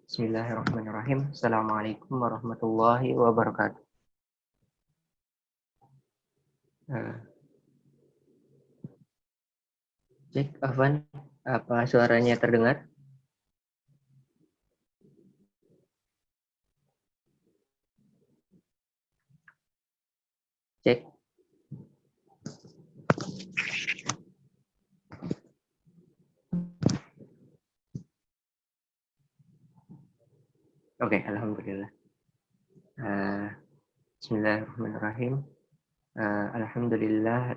Bismillahirrahmanirrahim. Assalamualaikum warahmatullahi wabarakatuh. Cek, Afwan, apa suaranya terdengar? Cek. Oke, alhamdulillah. Bismillahirrahmanirrahim. Alhamdulillah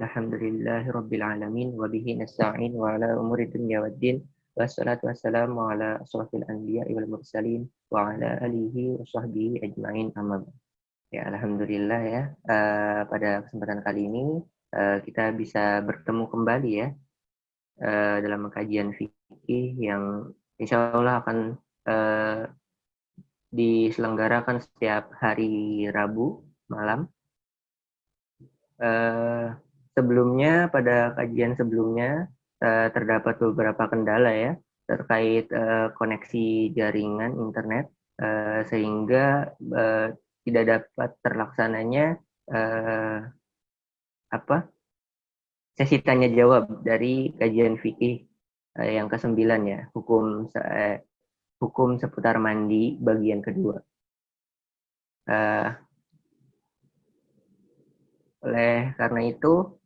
rabbil alamin wa bihi nasta'in wa ala umuri dunya waddin. Wassalatu wassalamu ala asrafil anbiya'i wal mursalin wa ala alihi wa sahbihi ajma'in amma ba'd. Ya, alhamdulillah ya. Pada kesempatan kali ini kita bisa bertemu kembali ya dalam kajian fikih yang insya Allah akan diselenggarakan setiap hari Rabu malam. Sebelumnya, pada kajian sebelumnya terdapat beberapa kendala ya terkait koneksi jaringan internet sehingga tidak dapat terlaksananya sesi tanya jawab dari kajian fikih yang ke-9 ya, hukum seputar mandi bagian kedua. Oleh karena itu,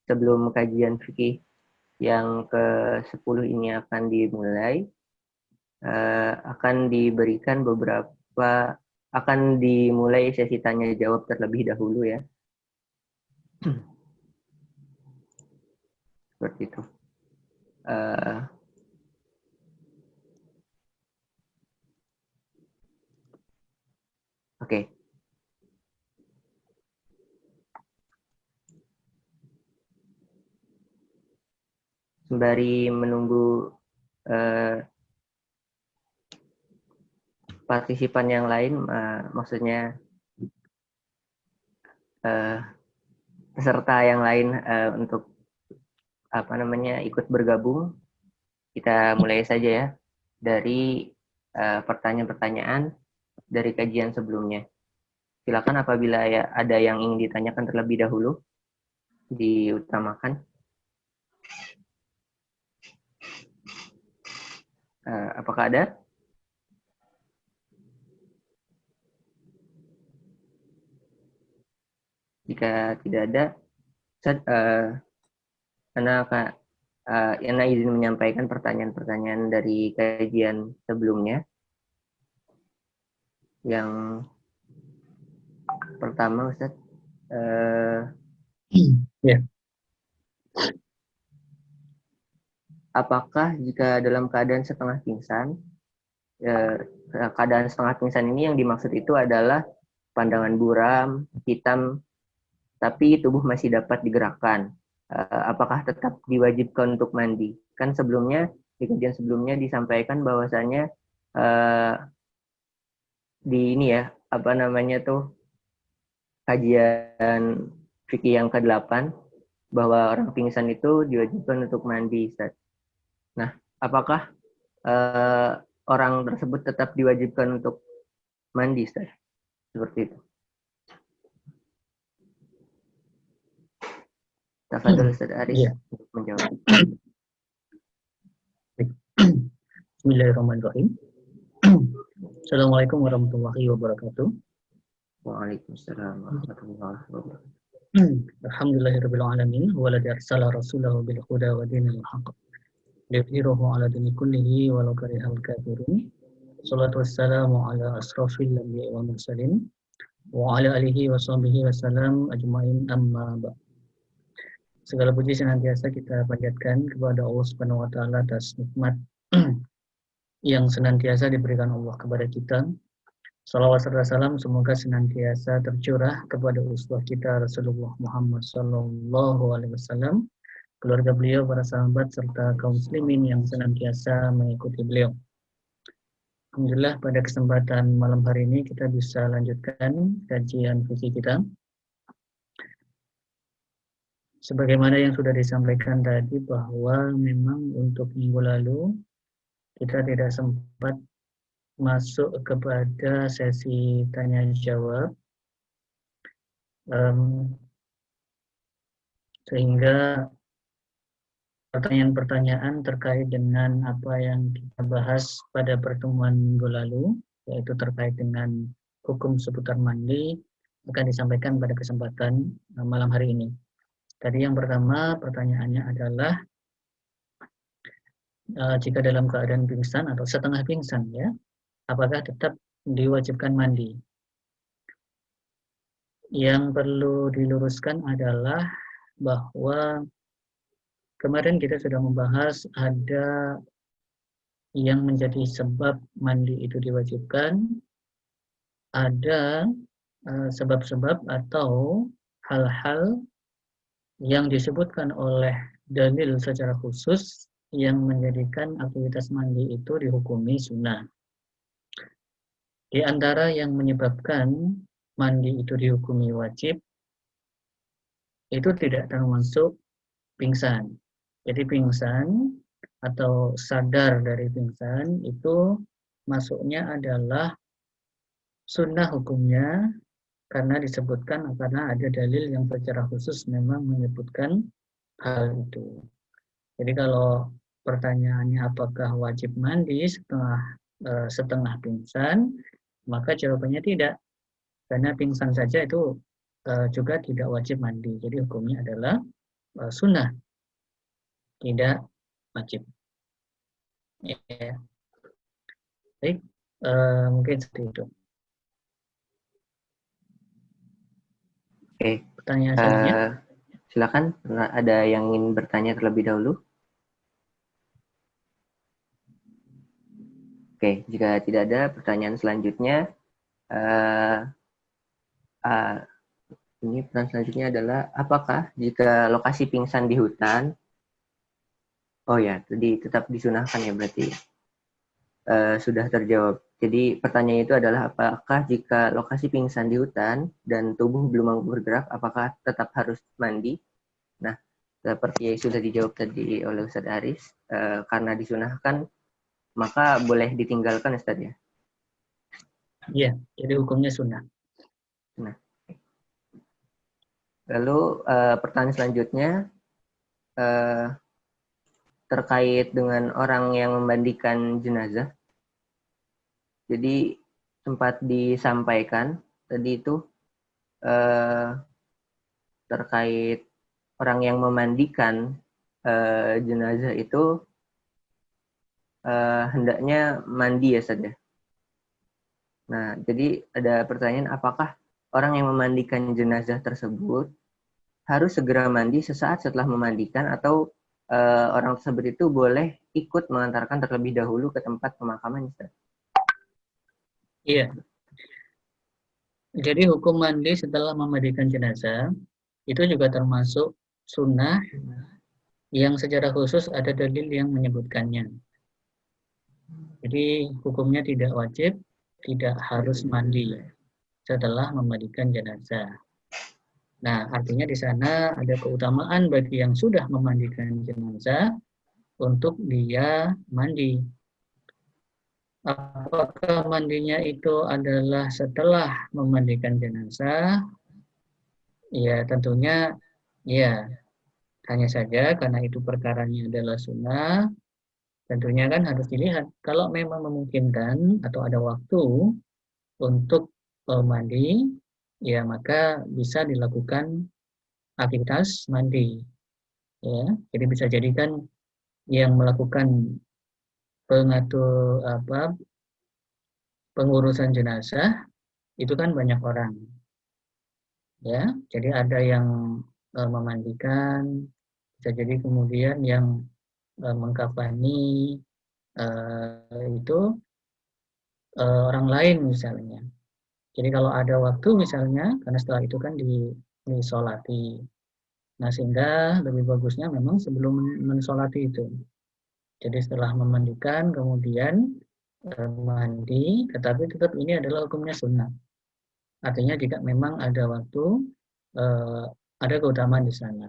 sebelum kajian fikih yang ke-10 ini akan dimulai, akan dimulai sesi tanya jawab terlebih dahulu ya. Seperti itu. Oke. Sembari menunggu partisipan yang lain, maksudnya peserta yang lain untuk ikut bergabung, kita mulai saja ya dari pertanyaan-pertanyaan dari kajian sebelumnya. Silakan apabila ya ada yang ingin ditanyakan terlebih dahulu, diutamakan. Apakah ada? Jika tidak ada, Ana izin menyampaikan pertanyaan-pertanyaan dari kajian sebelumnya. Yang pertama, Ustaz. Ya. Apakah jika dalam keadaan setengah pingsan, keadaan setengah pingsan ini yang dimaksud itu adalah pandangan buram, hitam, tapi tubuh masih dapat digerakkan. Apakah tetap diwajibkan untuk mandi? Kan sebelumnya, di kajian sebelumnya disampaikan bahwasanya kajian fikih yang ke-8 bahwa orang pingsan itu diwajibkan untuk mandi, Ustaz. Nah, apakah orang tersebut tetap diwajibkan untuk mandi, Ustaz? Seperti itu. Tafadhol Ustaz Aris untuk menjawab. Bismillahirrahmanirrahim. Assalamualaikum warahmatullahi wabarakatuh. Waalaikumsalam warahmatullahi wabarakatuh. Alhamdulillahirabbil alamin walladzi arsala rasulahu bil huda wa dinil haqq liyudhhirahu 'ala dini kullihi walau karihal kafirun. Shalatu wassalamu ala asrofil anbiya'i wal mursalin wa ala alihi wa sahbihi wasallam ajmain amma ba'd. Segala puji senantiasa kita panjatkan kepada Allah Subhanahu wa taala atas nikmat yang senantiasa diberikan Allah kepada kita. Salawat serta salam semoga senantiasa tercurah kepada uswah kita Rasulullah Muhammad Sallallahu Alaihi Wasallam, keluarga beliau, para sahabat serta kaum muslimin yang senantiasa mengikuti beliau. Alhamdulillah pada kesempatan malam hari ini kita bisa lanjutkan kajian fikih kita. Sebagaimana yang sudah disampaikan tadi bahwa memang untuk minggu lalu kita tidak sempat masuk kepada sesi tanya jawab, sehingga pertanyaan-pertanyaan terkait dengan apa yang kita bahas pada pertemuan minggu lalu, yaitu terkait dengan hukum seputar mandi, akan disampaikan pada kesempatan malam hari ini. Tadi yang pertama pertanyaannya adalah jika dalam keadaan pingsan atau setengah pingsan, ya, apakah tetap diwajibkan mandi? Yang perlu diluruskan adalah bahwa kemarin kita sudah membahas ada yang menjadi sebab mandi itu diwajibkan, ada sebab-sebab atau hal-hal yang disebutkan oleh dalil secara khusus yang menjadikan aktivitas mandi itu dihukumi sunnah. Di antara yang menyebabkan mandi itu dihukumi wajib, itu tidak termasuk pingsan. Jadi pingsan atau sadar dari pingsan itu masuknya adalah sunnah hukumnya karena disebutkan, karena ada dalil yang secara khusus memang menyebutkan hal itu. Jadi kalau pertanyaannya apakah wajib mandi setengah pingsan, maka jawabannya tidak, karena pingsan saja itu juga tidak wajib mandi. Jadi hukumnya adalah sunnah, tidak wajib. Ya. Baik, mungkin seperti itu. Oke, Pertanyaan selanjutnya. Silakan, ada yang ingin bertanya terlebih dahulu? Oke, jika tidak ada pertanyaan selanjutnya, ini pertanyaan selanjutnya adalah, apakah jika lokasi pingsan di hutan, oh ya, tadi tetap disunahkan ya berarti, sudah terjawab. Jadi pertanyaan itu adalah, apakah jika lokasi pingsan di hutan dan tubuh belum mampu bergerak, apakah tetap harus mandi? Nah, seperti yang sudah dijawab tadi oleh Ustadz Aris, karena disunahkan, maka boleh ditinggalkan Ustadz ya? Iya, jadi hukumnya sunnah. Nah, lalu pertanyaan selanjutnya terkait dengan orang yang memandikan jenazah. Jadi sempat disampaikan tadi itu terkait orang yang memandikan jenazah itu hendaknya mandi ya Ustaz ya. Nah, jadi ada pertanyaan, apakah orang yang memandikan jenazah tersebut harus segera mandi sesaat setelah memandikan, atau orang tersebut itu boleh ikut mengantarkan terlebih dahulu ke tempat pemakaman Ustaz? Iya. Jadi hukum mandi setelah memandikan jenazah itu juga termasuk sunnah yang secara khusus ada dalil yang menyebutkannya. Jadi hukumnya tidak wajib, tidak harus mandi setelah memandikan jenazah. Nah, artinya di sana ada keutamaan bagi yang sudah memandikan jenazah untuk dia mandi. Apakah mandinya itu adalah setelah memandikan jenazah? Ya, tentunya ya, hanya saja karena itu perkaranya adalah sunnah, tentunya kan harus dilihat. Kalau memang memungkinkan atau ada waktu untuk mandi, ya maka bisa dilakukan aktivitas mandi. Ya, jadi bisa jadikan yang melakukan pengatur pengurusan jenazah itu kan banyak orang. Ya, jadi ada yang memandikan, bisa jadi kemudian yang mengkafani itu orang lain misalnya. Jadi kalau ada waktu misalnya, karena setelah itu kan disolati. Nah, sehingga lebih bagusnya memang sebelum mensolati itu. Jadi setelah memandikan, kemudian mandi, tetapi tetap ini adalah hukumnya sunnah. Artinya jika memang ada waktu, ada keutamaan di sana.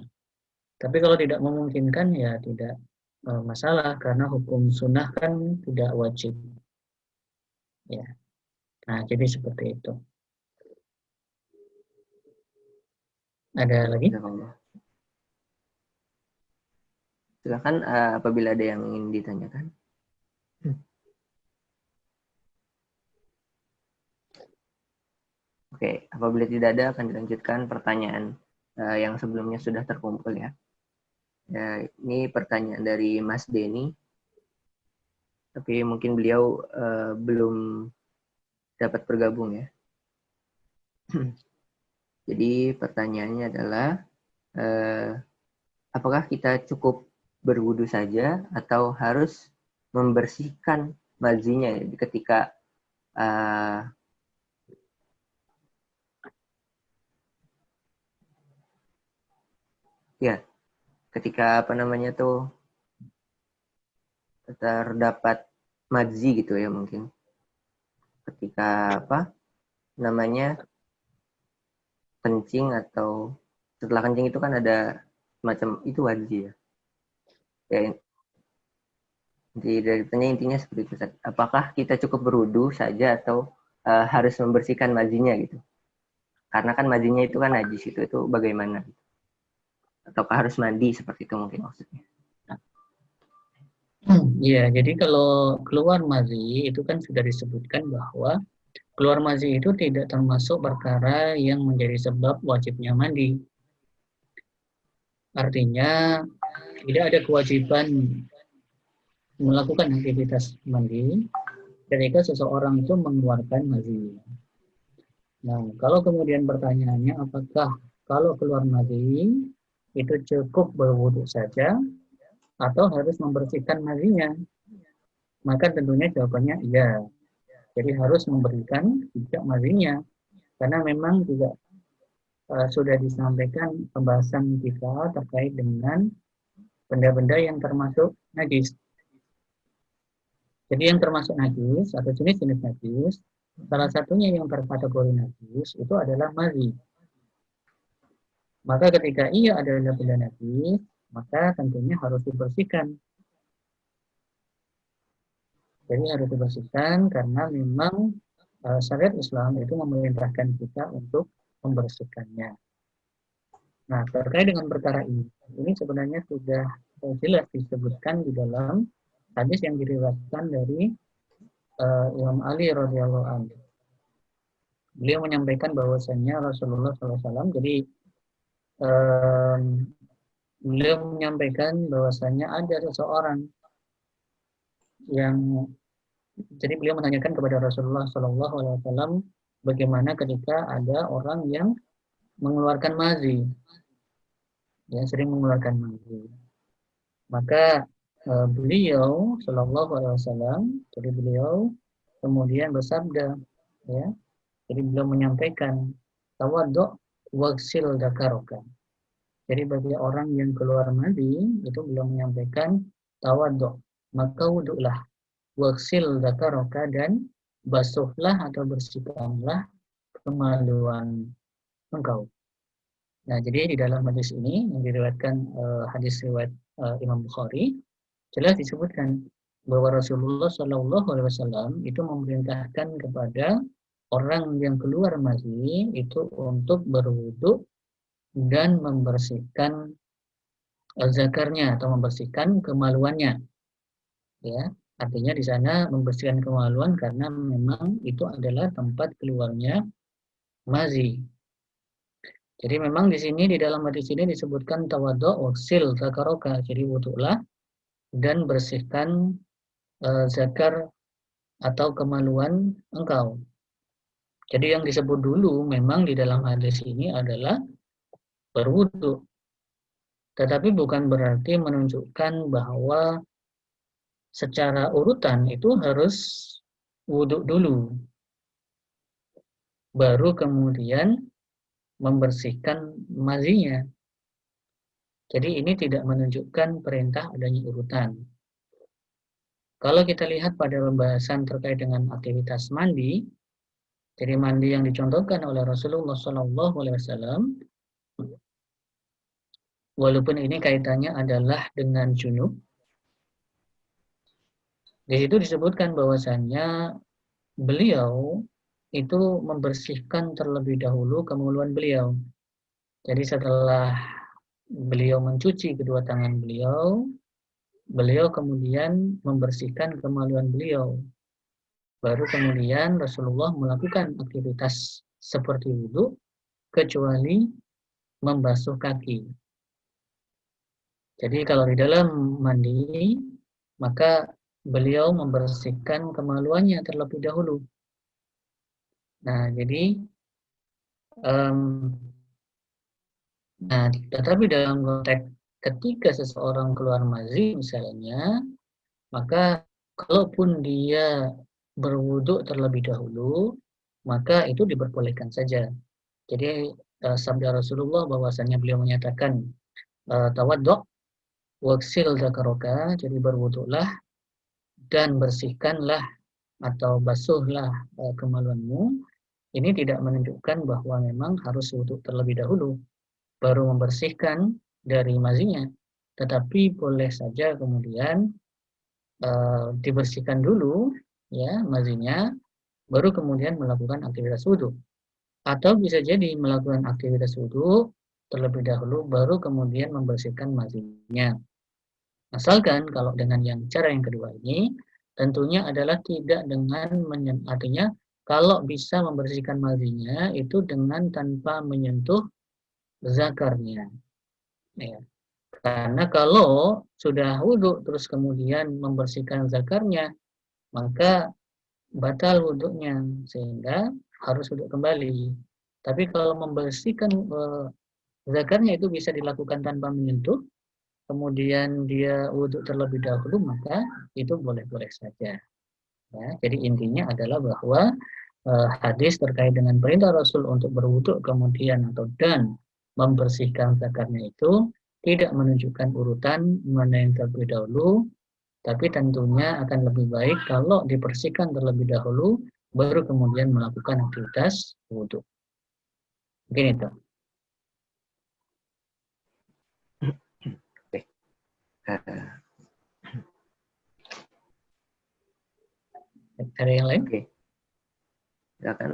Tapi kalau tidak memungkinkan, ya tidak masalah, karena hukum sunnah kan tidak wajib. Ya. Nah, jadi seperti itu. Ada lagi? Jazakallah. Silakan apabila ada yang ingin ditanyakan. Oke, apabila tidak ada akan dilanjutkan pertanyaan yang sebelumnya sudah terkumpul ya. Ini pertanyaan dari Mas Denny, tapi mungkin beliau belum dapat bergabung ya. Jadi pertanyaannya adalah, apakah kita cukup berwudu saja atau harus membersihkan mazinya ketika ya ketika apa namanya tuh terdapat madzi gitu ya, mungkin ketika apa namanya kencing, atau setelah kencing itu kan ada semacam itu wadzi ya. Dari pertanyaan intinya seperti itu. Apakah kita cukup berwudu saja atau harus membersihkan mazinya gitu? Karena kan mazinya itu kan najis, itu bagaimana? Ataukah harus mandi seperti itu mungkin maksudnya? Iya, jadi kalau keluar mazi itu kan sudah disebutkan bahwa keluar mazi itu tidak termasuk perkara yang menjadi sebab wajibnya mandi. Artinya tidak ada kewajiban melakukan aktivitas mandi ketika seseorang itu mengeluarkan mazi. Nah, kalau kemudian pertanyaannya apakah kalau keluar mazi itu cukup berwudu saja atau harus membersihkan mazinya? Maka tentunya jawabannya iya. Jadi harus memberikan juga mazinya. Karena memang juga sudah disampaikan pembahasan kita terkait dengan benda-benda yang termasuk najis. Jadi yang termasuk najis atau jenis-jenis najis, salah satunya yang terkategori najis itu adalah mazi. Maka ketika ia adalah benda najis, maka tentunya harus dibersihkan. Jadi harus dibersihkan karena memang syariat Islam itu memerintahkan kita untuk membersihkannya. Nah, terkait dengan perkara ini sebenarnya sudah jelas disebutkan di dalam hadis yang diriwayatkan dari Imam Ali radhiyallahu anhu. Beliau menyampaikan bahwasanya Rasulullah SAW, jadi beliau menyampaikan bahwasanya ada seseorang yang, jadi beliau menanyakan kepada Rasulullah SAW bagaimana ketika ada orang yang mengeluarkan mazi, ya sering mengeluarkan mazi. Maka beliau Shallallahu Alaihi Wasallam, jadi beliau kemudian bersabda, ya, jadi beliau menyampaikan tawaddu waksil dakaroka. Jadi bagi orang yang keluar mandi itu beliau menyampaikan tawaddu, maka wuduklah, waksil dakaroka, dan basuhlah atau bersihkanlah kemaluan engkau. Nah, jadi di dalam hadis ini yang diriwayatkan hadis riwayat Imam Bukhari, jelas disebutkan bahwa Rasulullah Shallallahu Alaihi Wasallam itu memerintahkan kepada orang yang keluar mazi itu untuk berwudu dan membersihkan zakarnya atau membersihkan kemaluannya. Ya, artinya di sana membersihkan kemaluan karena memang itu adalah tempat keluarnya mazi. Jadi memang di sini di dalam hadis ini disebutkan tawadhu waksil zakaroka. Jadi wudhulah dan bersihkan zakar atau kemaluan engkau. Jadi yang disebut dulu memang di dalam hadis ini adalah berwudu. Tetapi bukan berarti menunjukkan bahwa secara urutan itu harus wudu dulu. Baru kemudian membersihkan mazinya. Jadi ini tidak menunjukkan perintah adanya urutan. Kalau kita lihat pada pembahasan terkait dengan aktivitas mandi, jadi mandi yang dicontohkan oleh Rasulullah SAW, walaupun ini kaitannya adalah dengan junub, di situ disebutkan bahwasannya beliau itu membersihkan terlebih dahulu kemaluan beliau. Jadi setelah beliau mencuci kedua tangan beliau, beliau kemudian membersihkan kemaluan beliau. Baru kemudian Rasulullah melakukan aktivitas seperti wudhu, kecuali membasuh kaki. Jadi kalau di dalam mandi, maka beliau membersihkan kemaluannya terlebih dahulu. Nah, jadi tetapi dalam konteks ketika seseorang keluar mazi misalnya, maka kalaupun dia berwudhu terlebih dahulu, maka itu diperbolehkan saja. Jadi sabda Rasulullah bahwasanya beliau menyatakan tawaddu' waksil dzakaroka, jadi berwudhulah dan bersihkanlah atau basuhlah kemaluanmu. Ini tidak menunjukkan bahwa memang harus wudhu terlebih dahulu baru membersihkan dari mazinya, tetapi boleh saja kemudian dibersihkan dulu ya mazinya, baru kemudian melakukan aktivitas wudhu. Atau bisa jadi melakukan aktivitas wudhu terlebih dahulu, baru kemudian membersihkan mazinya. Asalkan kalau dengan cara yang kedua ini, tentunya adalah tidak dengan artinya kalau bisa membersihkan mazinya itu dengan tanpa menyentuh zakarnya. Ya. Karena kalau sudah wudhu terus kemudian membersihkan zakarnya, maka batal wudhunya sehingga harus wudhu kembali. Tapi kalau membersihkan zakarnya itu bisa dilakukan tanpa menyentuh, kemudian dia wudhu terlebih dahulu, maka itu boleh-boleh saja. Ya, jadi intinya adalah bahwa hadis terkait dengan perintah Rasul untuk berwudhu kemudian dan membersihkan zakarnya itu tidak menunjukkan urutan mana yang terlebih dahulu, tapi tentunya akan lebih baik kalau dibersihkan terlebih dahulu, baru kemudian melakukan aktivitas wudhu. Mungkin itu. Ada yang lain? Oke. Silakan,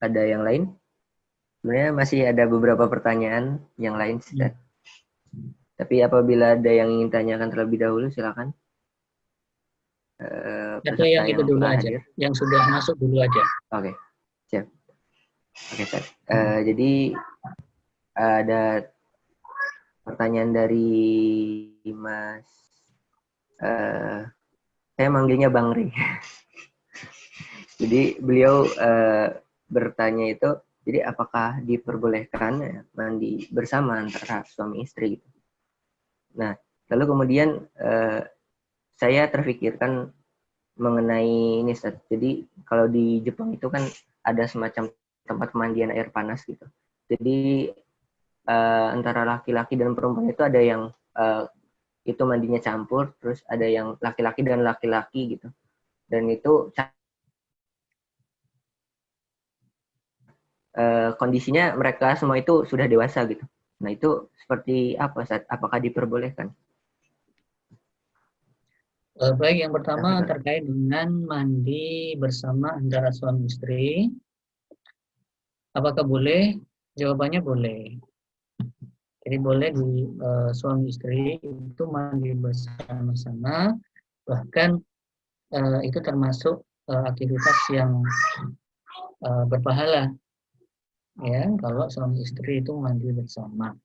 ada yang lain? Sebenarnya masih ada beberapa pertanyaan yang lain, Ustaz. Tapi apabila ada yang ingin tanyakan terlebih dahulu, silakan. Atau yang itu dulu aja, hadir. yang sudah masuk dulu aja. Oke, siap. Oke, Ustaz. Jadi ada pertanyaan dari Mas, saya manggilnya Bang Ri. Jadi beliau bertanya itu, jadi apakah diperbolehkan mandi bersama antara suami istri? Nah, lalu kemudian saya terfikirkan mengenai ini, Ustaz. Jadi kalau di Jepang itu kan ada semacam tempat pemandian air panas gitu. Jadi antara laki-laki dan perempuan itu ada yang itu mandinya campur, terus ada yang laki-laki dan laki-laki gitu. Dan itu kondisinya mereka semua itu sudah dewasa gitu. Nah itu seperti apa, Ustaz? Apakah diperbolehkan? Baik, yang pertama terkait dengan mandi bersama antara suami istri. Apakah boleh? Jawabannya boleh. Jadi boleh di suami istri itu mandi bersama-sama, bahkan itu termasuk aktivitas yang berpahala. Ya, kalau suami istri itu mandi bersama.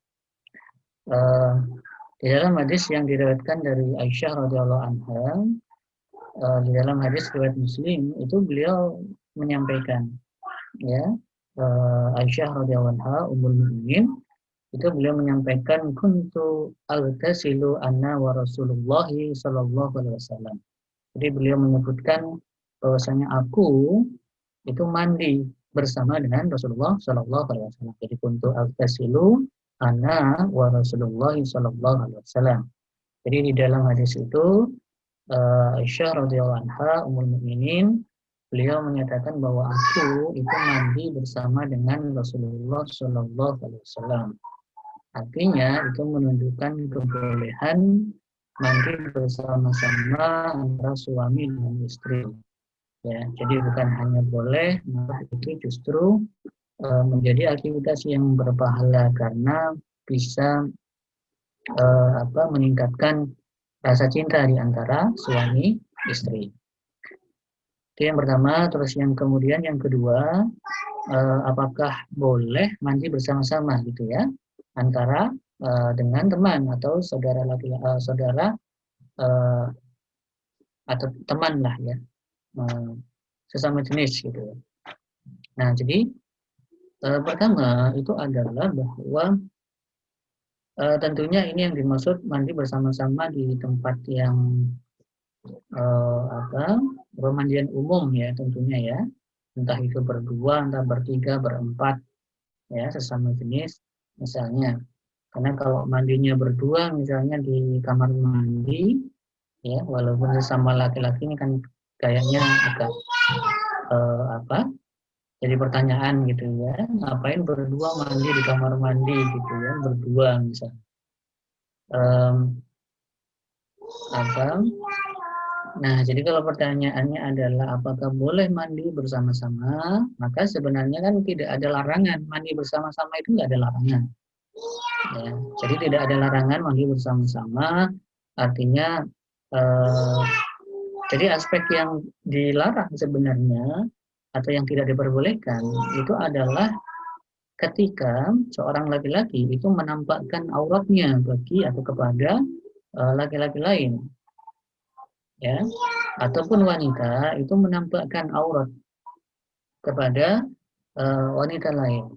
Di dalam hadis yang diriwayatkan dari Aisyah radhiyallahu anha, di dalam hadis riwayat Muslim itu beliau menyampaikan, ya, Aisyah radhiyallahu anha ummul mukminin itu beliau menyampaikan kuntu aghtasilu anna wa Rasulullah sallallahu alaihi wasallam. Jadi beliau menyebutkan bahwasanya aku itu mandi bersama dengan Rasulullah sallallahu alaihi wasallam. Jadi kuntu aghtasilu anna wa Rasulullah sallallahu alaihi wasallam. Jadi di dalam hadis itu Aisyah radhiyallahu anha ummul mukminin beliau menyatakan bahwa aku itu mandi bersama dengan Rasulullah sallallahu alaihi wasallam. Artinya itu menunjukkan kebolehan mandi bersama-sama antara suami dan istri. Ya, jadi bukan hanya boleh, maka itu justru menjadi aktivitas yang berpahala karena bisa meningkatkan rasa cinta di antara suami istri. Itu yang pertama. Terus yang kemudian yang kedua, apakah boleh mandi bersama-sama gitu ya antara dengan teman atau saudara saudara atau teman lah ya, sesama jenis gitu ya. Nah, jadi pertama itu adalah bahwa tentunya ini yang dimaksud mandi bersama-sama di tempat yang pemandian umum ya tentunya ya, entah itu berdua, entah bertiga, berempat ya, sesama jenis misalnya. Karena kalau mandinya berdua misalnya di kamar mandi ya, walaupun sesama laki-laki ini kan kayaknya agak jadi pertanyaan gitu ya, ngapain berdua mandi di kamar mandi gitu ya, berdua misalnya. Nah, jadi kalau pertanyaannya adalah apakah boleh mandi bersama-sama, maka sebenarnya kan tidak ada larangan. Mandi bersama-sama itu nggak ada larangan. Ya, jadi tidak ada larangan mandi bersama-sama, artinya jadi aspek yang dilarang sebenarnya atau yang tidak diperbolehkan itu adalah ketika seorang laki-laki itu menampakkan auratnya bagi atau kepada laki-laki lain, ya, ataupun wanita itu menampakkan aurat kepada wanita lain,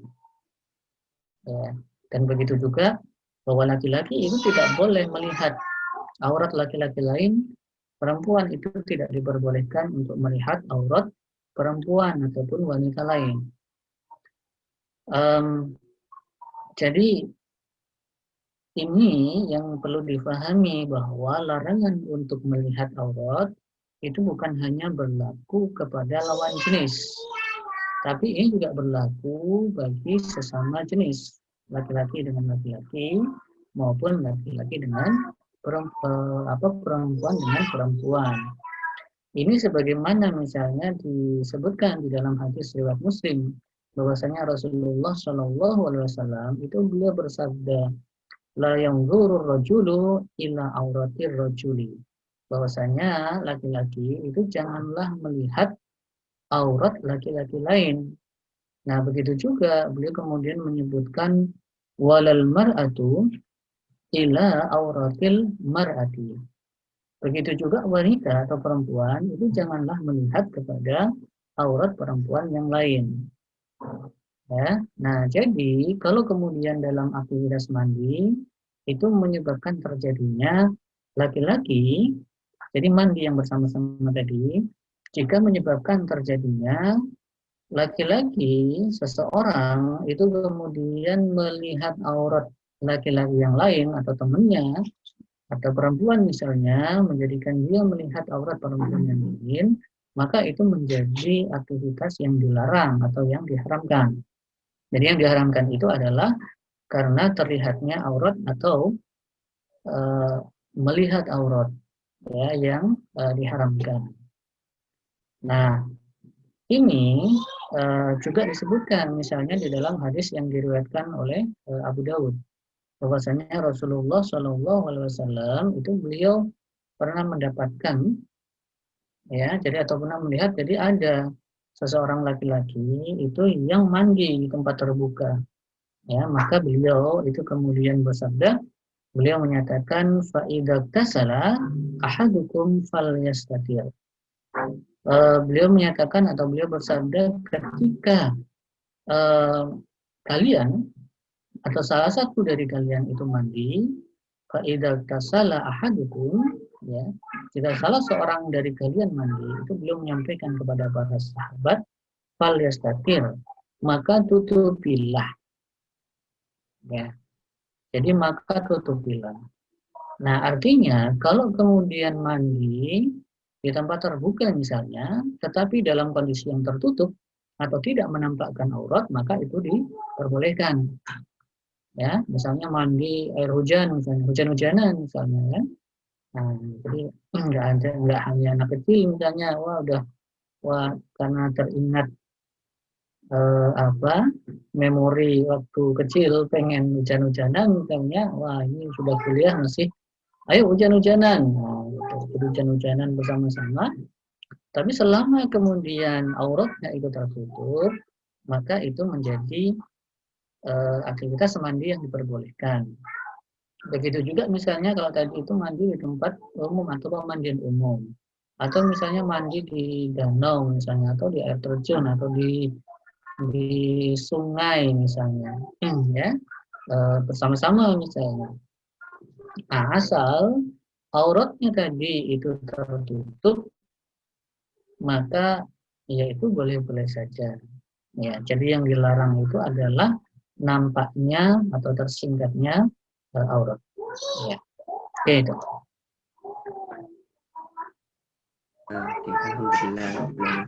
ya. Dan begitu juga bahwa laki-laki itu tidak boleh melihat aurat laki-laki lain. Perempuan itu tidak diperbolehkan untuk melihat aurat perempuan ataupun wanita lain. Jadi ini yang perlu difahami bahwa larangan untuk melihat aurat itu bukan hanya berlaku kepada lawan jenis, tapi ini juga berlaku bagi sesama jenis, laki-laki dengan laki-laki maupun laki-laki dengan perempuan dengan perempuan. Ini sebagaimana misalnya disebutkan di dalam hadis riwayat Muslim bahwasanya Rasulullah Shallallahu Alaihi Wasallam itu beliau bersabda, la yanzuru rajulu ila auratir rajuli, bahwasanya laki-laki itu janganlah melihat aurat laki-laki lain. Nah, begitu juga beliau kemudian menyebutkan walal mar'atu ila auratil mar'ati. Begitu juga wanita atau perempuan itu janganlah melihat kepada aurat perempuan yang lain. Ya. Nah, jadi kalau kemudian dalam aktivitas mandi itu menyebabkan terjadinya laki-laki, jadi mandi yang bersama-sama tadi, jika menyebabkan terjadinya laki-laki seseorang itu kemudian melihat aurat laki-laki yang lain atau temannya atau perempuan misalnya, menjadikan dia melihat aurat perempuan yang lain, maka itu menjadi aktivitas yang dilarang atau yang diharamkan. Jadi yang diharamkan itu adalah karena terlihatnya aurat atau melihat aurat ya, yang diharamkan. Nah, ini juga disebutkan misalnya di dalam hadis yang diriwayatkan oleh Abu Dawud, bahwasanya Rasulullah Shallallahu Alaihi Wasallam itu beliau pernah mendapatkan ya, jadi atau pernah melihat, jadi ada seseorang laki-laki itu yang mandi di tempat terbuka, ya, maka beliau itu kemudian bersabda, beliau menyatakan fa'idza tasala ahadukum falyastatir. Beliau menyatakan atau beliau bersabda ketika kalian atau salah satu dari kalian itu mandi, fa'idza tasala ahadukum, ya, jika salah seorang dari kalian mandi, itu beliau menyampaikan kepada para sahabat, fal yastatir, maka tutupilah, ya. Jadi maka tutupilah. Nah, artinya kalau kemudian mandi di tempat terbuka misalnya, tetapi dalam kondisi yang tertutup atau tidak menampakkan aurat, maka itu diperbolehkan. Ya, misalnya mandi air hujan, misalnya hujan-hujanan misalnya, ya. Nah, jadi nggak hanya anak kecil misalnya, wah udah wah karena teringat memori waktu kecil pengen hujan-hujanan, misalnya, wah ini sudah kuliah masih, ayo hujan-hujanan, nah, gitu. Hujan-hujanan bersama-sama. Tapi selama kemudian auratnya itu tertutup, maka itu menjadi aktivitas mandi yang diperbolehkan. Begitu juga misalnya kalau tadi itu mandi di tempat umum atau pemandian umum. Atau misalnya mandi di danau misalnya, atau di air terjun, atau di sungai misalnya. Ya, bersama-sama misalnya. Nah, asal auratnya tadi itu tertutup, maka ya itu boleh-boleh saja. Ya, jadi yang dilarang itu adalah nampaknya atau tersingkapnya aurat. Ya, oke itu. Oke, alhamdulillah.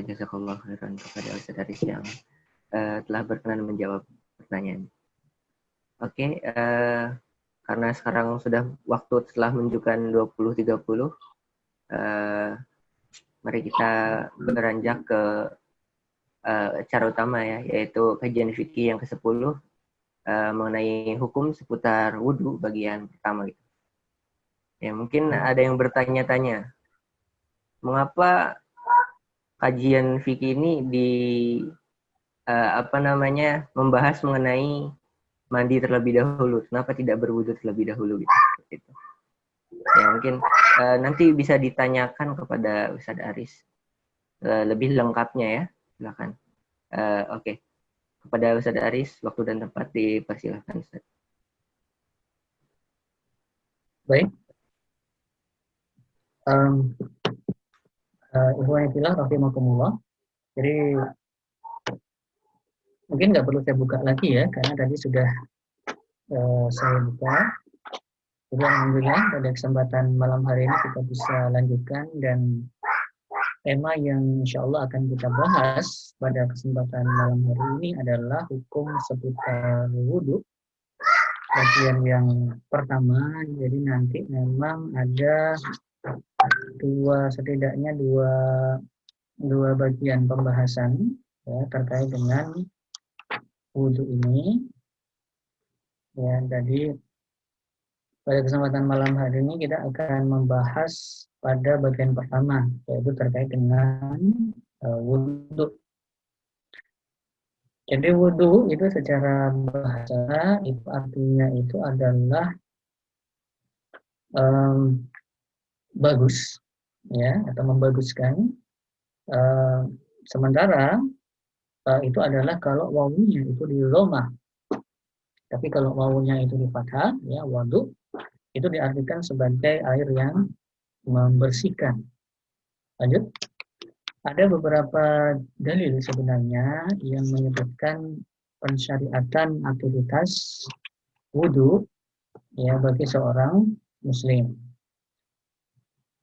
Jazakallah khairan kepada Ustaz Aris yang telah berkenan menjawab pertanyaan. Oke, karena sekarang sudah waktu telah menunjukkan 20.30, mari kita beranjak ke acara utama ya, yaitu kajian fikih yang ke-10 mengenai hukum seputar wudhu bagian pertama gitu. Ya, mungkin ada yang bertanya-tanya, mengapa kajian fikih ini membahas mengenai mandi terlebih dahulu, kenapa tidak berwudhu terlebih dahulu gitu. Ya mungkin nanti bisa ditanyakan kepada Ustadz Aris lebih lengkapnya ya, silakan. Oke. Kepada Ustadz Aris, waktu dan tempat dipersilahkan Ustadz. Baik. Ikhwanillah rahimakumullah. Jadi mungkin nggak perlu saya buka lagi ya, karena tadi sudah saya buka. Jadi alhamdulillah pada kesempatan malam hari ini kita bisa lanjutkan, dan tema yang insya Allah akan kita bahas pada kesempatan malam hari ini adalah hukum seputar wudhu bagian yang pertama. Jadi nanti memang ada setidaknya dua bagian pembahasan ya terkait dengan wudhu ini. Ya, jadi pada kesempatan malam hari ini kita akan membahas pada bagian pertama, yaitu terkait dengan wudhu. Jadi wudhu itu secara bahasa itu artinya itu adalah bagus, ya, atau membaguskan. Sementara itu adalah kalau wawunya itu di dhamma. Tapi kalau wawunya itu di fathah, ya, wudhu, itu diartikan sebagai air yang membersihkan. Lanjut. Ada beberapa dalil sebenarnya yang menyebutkan pensyariatan aktivitas wudhu ya bagi seorang muslim.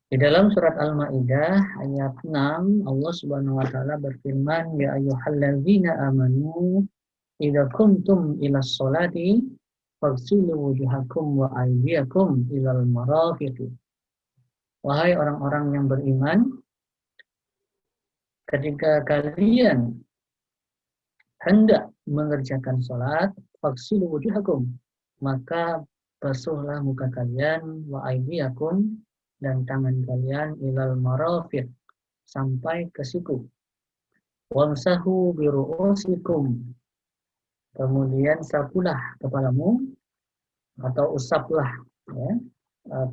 Di dalam surat Al-Maidah ayat 6 Allah Subhanahu wa taala berfirman, ya ayyuhalladzina amanu idza kuntum ilas sholati faghsilu wujuhakum wa aydiyakum ilal marafiqi. Wahai orang-orang yang beriman, ketika kalian hendak mengerjakan sholat, faghsilu wujuhakum, maka basuhlah muka kalian, wa aydiyakum, dan tangan kalian, ilal marafiq, sampai ke siku. Wamsahu biru'usikum, kemudian sapulah kepalamu atau usaplah ya,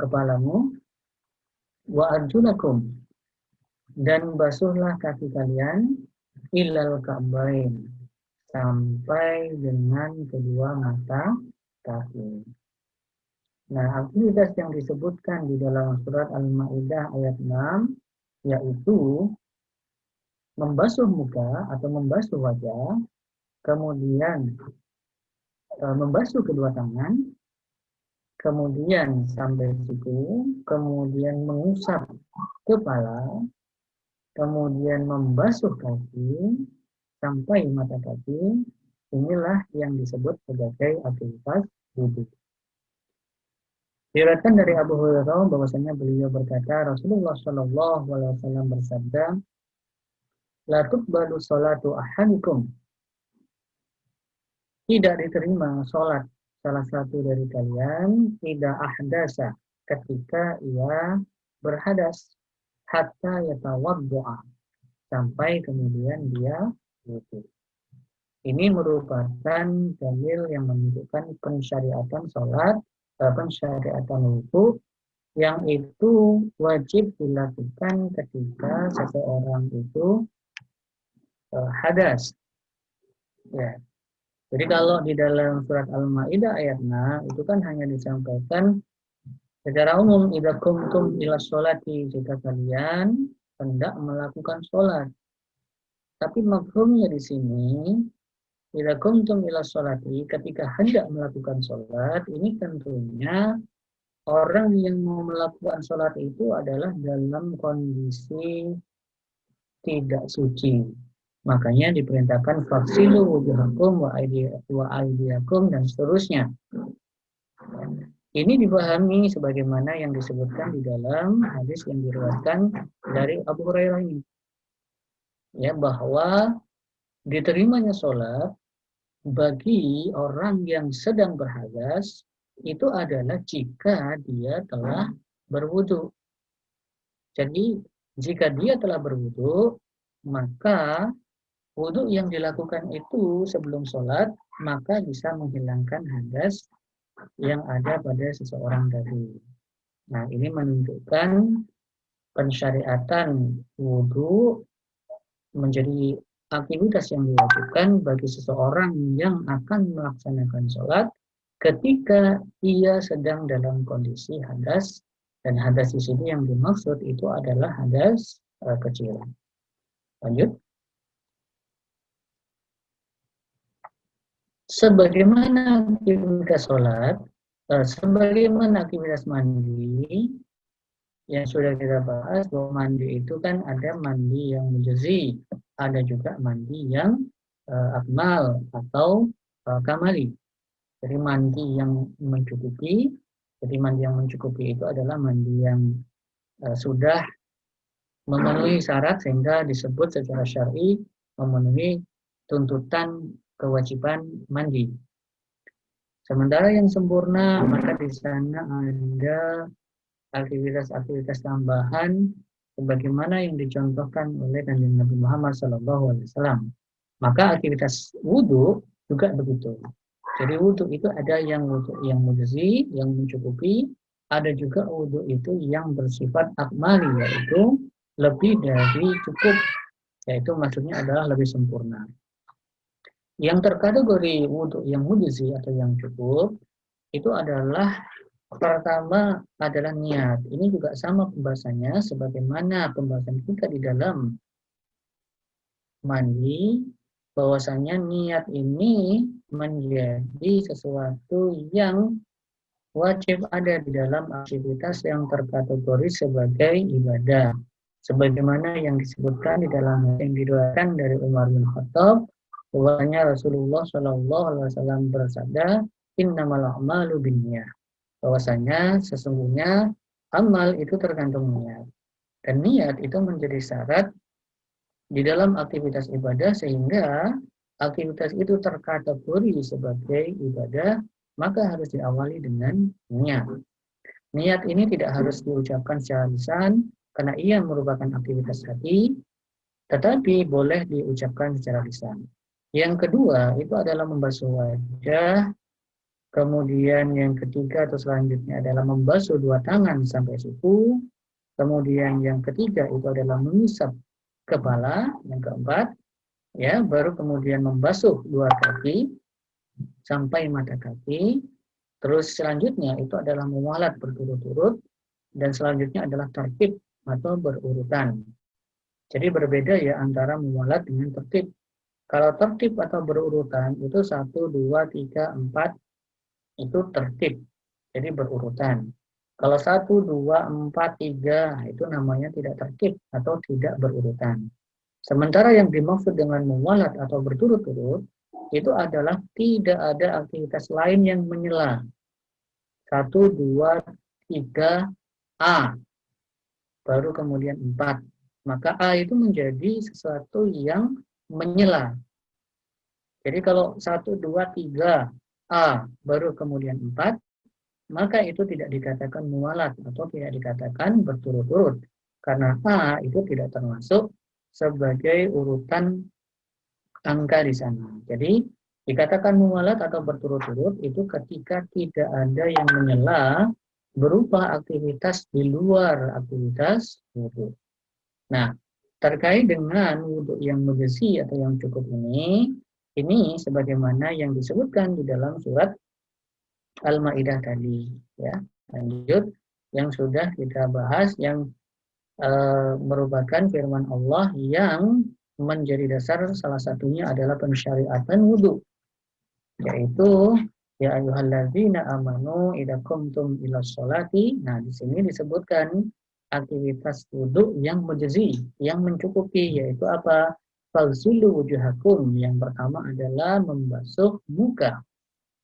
kepalamu, wa arjulakum, dan basuhlah kaki kalian, ilal ka'bain, sampai dengan kedua mata kaki. Nah, aktivitas yang disebutkan di dalam surat Al-Maidah ayat 6 yaitu membasuh muka atau membasuh wajah, kemudian membasuh kedua tangan, kemudian sampai siku, kemudian mengusap kepala, kemudian membasuh kaki sampai mata kaki. Inilah yang disebut sebagai aktivitas wudhu. Diriwayatkan dari Abu Hurairah bahwasanya beliau berkata, Rasulullah Shallallahu Alaihi Wasallam bersabda, la tuqbalu sholatu ahadikum. Tidak diterima sholat salah satu dari kalian tidak ahdasa ketika ia berhadas hatta yatawaddu'a sampai kemudian dia wudu. Ini merupakan dalil yang menunjukkan pensyariatan sholat, pensyariatan wudu yang itu wajib dilakukan ketika seseorang itu hadas. Ya. Jadi kalau di dalam surat Al-Maidah ayat 6 itu kan hanya disampaikan secara umum, idza qumtum ila sholati, jika kalian hendak melakukan sholat. Tapi mafhumnya di sini, idza qumtum ila sholati, ketika hendak melakukan sholat, ini tentunya orang yang mau melakukan sholat itu adalah dalam kondisi tidak suci. Makanya diperintahkan faksilu wujuhakum wa aydiyakum dan seterusnya. Ini dipahami sebagaimana yang disebutkan di dalam hadis yang diriwayatkan dari Abu Hurairah ini. Ya, bahwa diterimanya sholat bagi orang yang sedang berhadas itu adalah jika dia telah berwudu. Jadi jika dia telah berwudu, maka wudu yang dilakukan itu sebelum sholat, maka bisa menghilangkan hadas yang ada pada seseorang tadi. Nah, ini menunjukkan pensyariatan wudu menjadi aktivitas yang diwajibkan bagi seseorang yang akan melaksanakan sholat ketika ia sedang dalam kondisi hadas, dan hadas di sini yang dimaksud itu adalah hadas kecil. Lanjut. Sebagaimana aktivitas sholat, sebagaimana aktivitas mandi, yang sudah kita bahas bahwa mandi itu kan ada mandi yang mujazi, ada juga mandi yang akmal atau kamali. Jadi mandi yang mencukupi, itu adalah mandi yang sudah memenuhi syarat sehingga disebut secara syar'i memenuhi tuntutan kewajiban mandi. Sementara yang sempurna, maka di sana ada aktivitas-aktivitas tambahan sebagaimana yang dicontohkan oleh Nabi Muhammad SAW. Maka aktivitas wudu juga begitu. Jadi wudu itu ada yang wudu yang mujazi, yang mencukupi, ada juga wudu itu yang bersifat akmali, yaitu lebih dari cukup, yaitu maksudnya adalah lebih sempurna. Yang terkategori wudu yang mujazi atau yang cukup itu adalah pertama adalah niat. Ini juga sama pembahasannya sebagaimana pembahasan kita di dalam mandi, bahwasanya niat ini menjadi sesuatu yang wajib ada di dalam aktivitas yang terkategori sebagai ibadah. Sebagaimana yang disebutkan di dalam yang diriwayatkan dari Umar bin Khattab, bahwasanya Rasulullah SAW bersabda, "Innamal a'malu binniyat." Bahwasanya sesungguhnya amal itu tergantung niat. Dan niat itu menjadi syarat di dalam aktivitas ibadah sehingga aktivitas itu terkategori sebagai ibadah, maka harus diawali dengan niat. Niat ini tidak harus diucapkan secara lisan karena ia merupakan aktivitas hati, tetapi boleh diucapkan secara lisan. Yang kedua itu adalah membasuh wajah. Kemudian yang ketiga atau selanjutnya adalah membasuh dua tangan sampai siku. Kemudian yang ketiga itu adalah mengusap kepala. Yang keempat, ya, baru kemudian membasuh dua kaki sampai mata kaki. Terus selanjutnya itu adalah mewalat berturut-turut, dan selanjutnya adalah tertib atau berurutan. Jadi berbeda ya antara mewalat dengan tertib. Kalau tertib atau berurutan itu 1, 2, 3, 4 itu tertib, jadi berurutan. Kalau 1, 2, 4, 3 itu namanya tidak tertib atau tidak berurutan. Sementara yang dimaksud dengan mewalat atau berturut-turut itu adalah tidak ada aktivitas lain yang menyela. 1, 2, 3, A, baru kemudian 4. maka A itu menjadi sesuatu yang menyela. Jadi kalau 1, 2, 3 A baru kemudian 4, maka itu tidak dikatakan muwalat atau tidak dikatakan berturut-turut. Karena A itu tidak termasuk sebagai urutan angka di sana. Jadi dikatakan muwalat atau berturut-turut itu ketika tidak ada yang menyela berupa aktivitas di luar aktivitas wudhu. Nah, terkait dengan wudhu yang mujzi atau yang cukup ini sebagaimana yang disebutkan di dalam surat Al-Maidah tadi, ya. Lanjut yang sudah kita bahas yang merupakan firman Allah yang menjadi dasar, salah satunya adalah pensyariatan wudhu, yaitu ya ayyuhalladzina amanu idza qumtum ilas sholati. Nah, di sini disebutkan aktivitas wudhu yang mujzi, yang mencukupi, yaitu apa? Faghsilu wujuhakum, yang pertama adalah membasuh muka.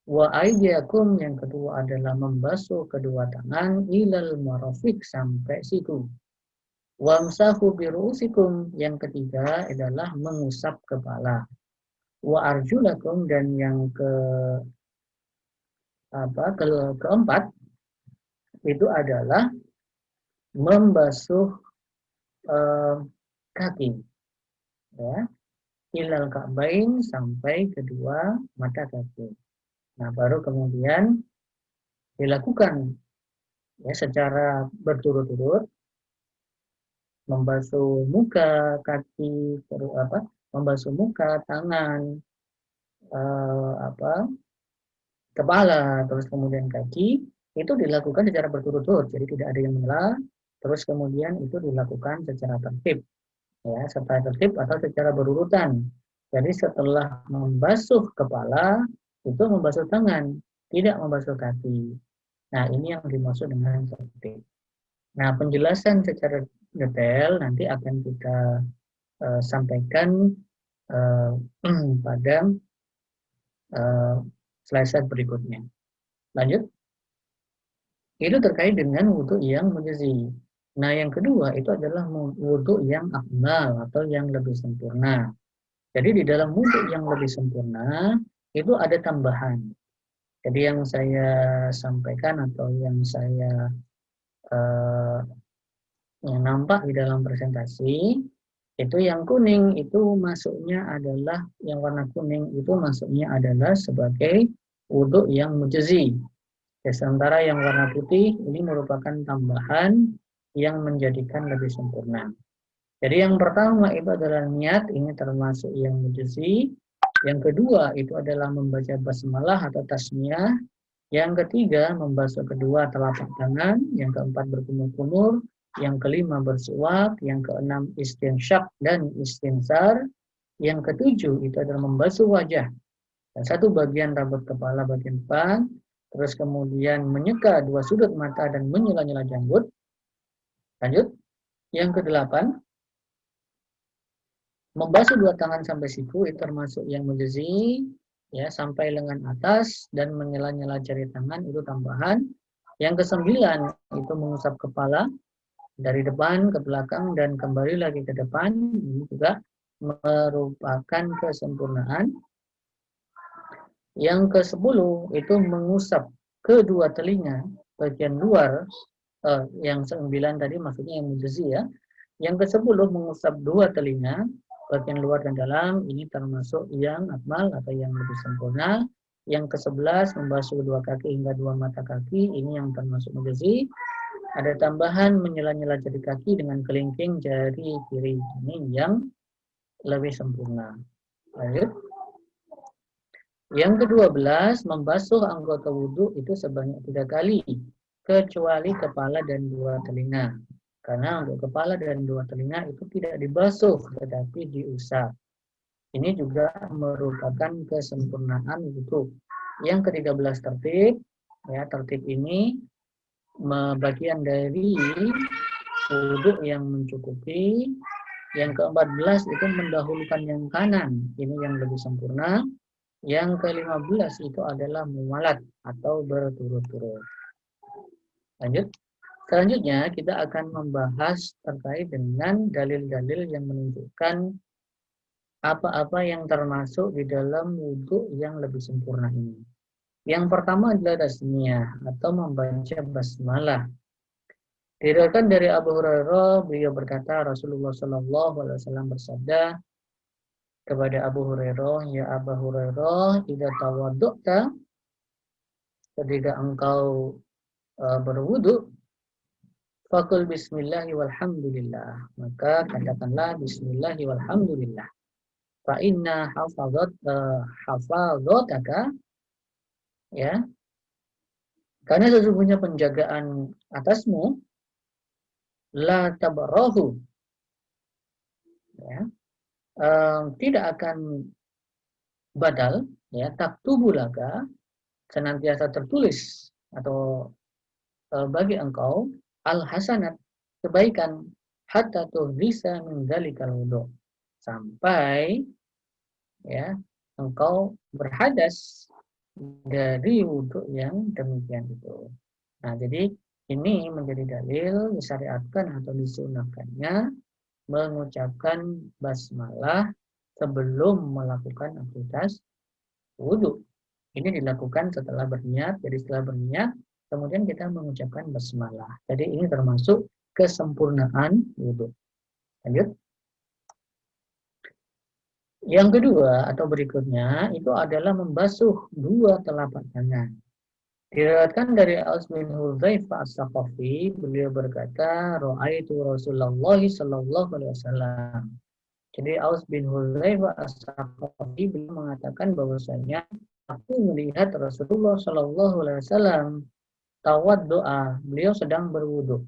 Wa aydiyakum, yang kedua adalah membasuh kedua tangan, ilal marafiq, sampai siku. Wamsahu biru'usikum, yang ketiga adalah mengusap kepala. Wa arjulakum, dan yang keempat itu adalah membasuh kaki, ya, ilal ka'bain, sampai kedua mata kaki. Nah, baru kemudian dilakukan ya secara berturut-turut, membasuh muka, kaki, membasuh muka, tangan, kepala, terus kemudian kaki, itu dilakukan secara berturut-turut, jadi tidak ada yang menyela. Terus kemudian itu dilakukan secara tertib, ya, secara tertib atau secara berurutan. Jadi setelah membasuh kepala, itu membasuh tangan, tidak membasuh kaki. Nah, ini yang dimaksud dengan tertib. Nah, penjelasan secara detail nanti akan kita sampaikan pada slide berikutnya. Lanjut. Itu terkait dengan wudhu yang mujzi. Nah, yang kedua itu adalah wudhu yang akmal atau yang lebih sempurna. Jadi di dalam wudhu yang lebih sempurna itu ada tambahan. Jadi yang saya sampaikan atau yang saya yang nampak di dalam presentasi itu yang kuning itu masuknya adalah, yang warna kuning itu masuknya adalah sebagai wudhu yang mujzi. Ya, sementara yang warna putih ini merupakan tambahan yang menjadikan lebih sempurna. Jadi yang pertama itu adalah niat, ini termasuk yang mujzi. Yang kedua itu adalah membaca basmalah atau tasmiyah. Yang ketiga membasuh kedua telapak tangan. Yang keempat berkumur-kumur. Yang kelima bersuwak. Yang keenam istinsyak dan istinsar. Yang ketujuh itu adalah membasuh wajah dan satu bagian rambut kepala bagian depan. Terus kemudian menyeka dua sudut mata dan menyela-nyela janggut. Lanjut. Yang kedelapan, membasuh dua tangan sampai siku, itu termasuk yang mujzi, ya, sampai lengan atas, dan menyela-nyela jari tangan, itu tambahan. Yang kesembilan, itu mengusap kepala dari depan ke belakang dan kembali lagi ke depan. Ini juga merupakan kesempurnaan. Yang ke-10 itu mengusap kedua telinga bagian luar, yang 9 tadi maksudnya yang mujzi, ya. Yang ke-10 mengusap dua telinga bagian luar dan dalam, ini termasuk yang akmal atau yang lebih sempurna. Yang ke-11 membasuh kedua kaki hingga dua mata kaki, ini yang termasuk mujzi. Ada tambahan menyela-nyela jari kaki dengan kelingking jari kiri, ini yang lebih sempurna. Lanjut. Yang ke-12, membasuh anggota wudhu itu sebanyak 3 kali, kecuali kepala dan dua telinga. Karena untuk kepala dan dua telinga itu tidak dibasuh, tetapi diusap. Ini juga merupakan kesempurnaan wudhu. Yang ke-13 tertib, ya, tertib ini bagian dari wudhu yang mencukupi. Yang ke-14 itu mendahulukan yang kanan, ini yang lebih sempurna. Yang ke-15 itu adalah muwalat atau berturut-turut. Lanjut. Selanjutnya kita akan membahas terkait dengan dalil-dalil yang menunjukkan apa-apa yang termasuk di dalam wudhu yang lebih sempurna ini. Yang pertama adalah tasmiyah atau membaca basmalah. Diriwayatkan dari Abu Hurairah, beliau berkata Rasulullah Shallallahu Alaihi Wasallam bersabda kepada Abu Hurairah, ya Abu Hurairah, idza tawaddu'ta, ketika engkau berwudu, faqul bismillahi walhamdulillah, maka katakanlah bismillahi walhamdulillah. Fa inna hafadzataka, ya, karena sesungguhnya penjagaan atasmu la tabarahu, ya, tidak akan badal, ya, taktubulaka, senantiasa tertulis atau bagi engkau al-hasanat, kebaikan, hatta tuhrisa min dzalikal wudu, sampai, ya, engkau berhadas dari wudhu yang demikian itu. Nah, jadi ini menjadi dalil disyariatkan atau disunahkannya mengucapkan basmalah sebelum melakukan aktivitas wudhu. Ini dilakukan setelah berniat. Jadi setelah berniat, kemudian kita mengucapkan basmalah. Jadi ini termasuk kesempurnaan wudhu. Lanjut. Yang kedua atau berikutnya itu adalah membasuh dua telapak tangan. Diriwayatkan dari Aus bin Hudzaifah As-Saqafi, beliau berkata, "Ra'aitu Rasulullah sallallahu alaihi wasallam." Jadi Aus bin Hudzaifah As-Saqafi beliau mengatakan bahwasanya aku melihat Rasulullah sallallahu alaihi wasallam tawaddu'a, beliau sedang berwudu.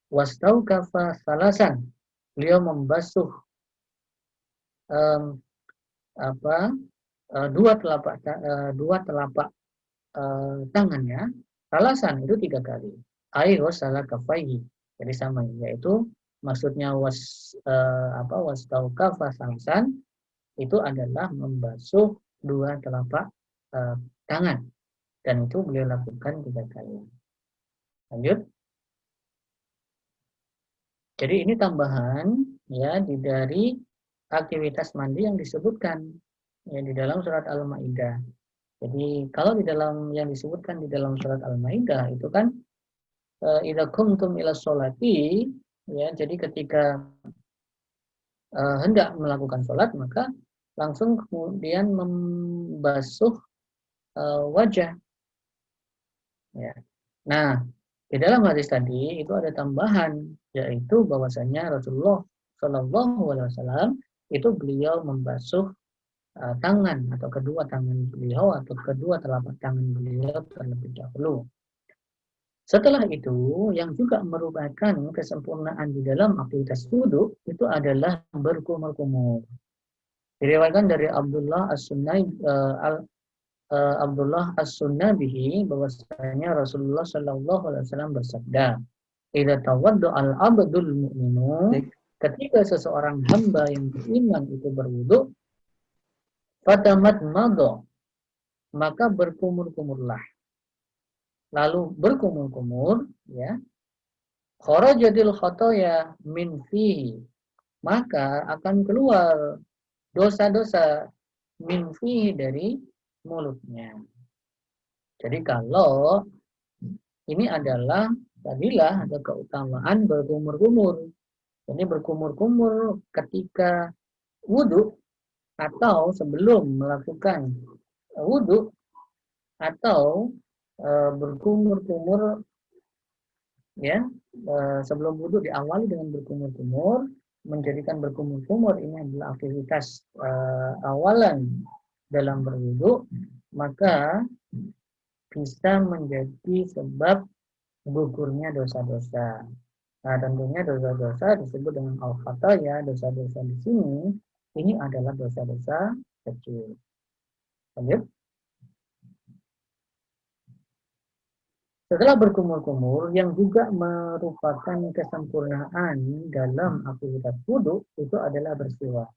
Wastaukafa salasan, beliau membasuh dua telapak tangannya, salasan itu 3 kali. Ayo salah kafaihi, jadi sama, yaitu maksudnya wastaukafa salasan itu adalah membasuh dua telapak tangan, dan itu beliau lakukan 3 kali. Lanjut. Jadi ini tambahan, ya, dari aktivitas mandi yang disebutkan, ya, di dalam surat Al-Maidah. Jadi kalau di dalam yang disebutkan di dalam surat Al-Maidah itu kan idza qumtum ila sholati, ya, jadi ketika hendak melakukan sholat maka langsung kemudian membasuh wajah, ya. Nah, di dalam hadis tadi itu ada tambahan, yaitu bahwasanya Rasulullah Shallallahu Alaihi Wasallam itu beliau membasuh tangan atau kedua tangan beliau atau kedua telapak tangan beliau terlebih dahulu. Setelah itu, yang juga merupakan kesempurnaan di dalam aktivitas wudu itu adalah berkumur-kumur. Diriwayatkan dari Abdullah As-Sunnabihi bahwasanya Rasulullah Shallallahu Alaihi Wasallam bersabda, "Idza tawadda al-abdul mu'minu," ketika seseorang hamba yang beriman itu berwudu, fatamat mado, maka berkumur-kumurlah. Lalu berkumur-kumur, ya, kharajatil khotoya min fihi, maka akan keluar dosa-dosa min fihi dari mulutnya. Jadi kalau ini adalah tadilah ada keutamaan berkumur-kumur. Ini berkumur-kumur ketika wudu atau sebelum melakukan wudu, atau berkumur-kumur, ya, sebelum wudu diawali dengan berkumur-kumur, menjadikan berkumur-kumur ini adalah aktivitas awalan dalam berwudu, maka bisa menjadi sebab gugurnya dosa-dosa. Nah, tentunya dosa-dosa disebut dengan al-khataya, dosa-dosa di sini ini adalah dosa-dosa kecil. Lanjut. Setelah berkumur-kumur, yang juga merupakan kesempurnaan dalam aktivitas wudu itu adalah bersiwak.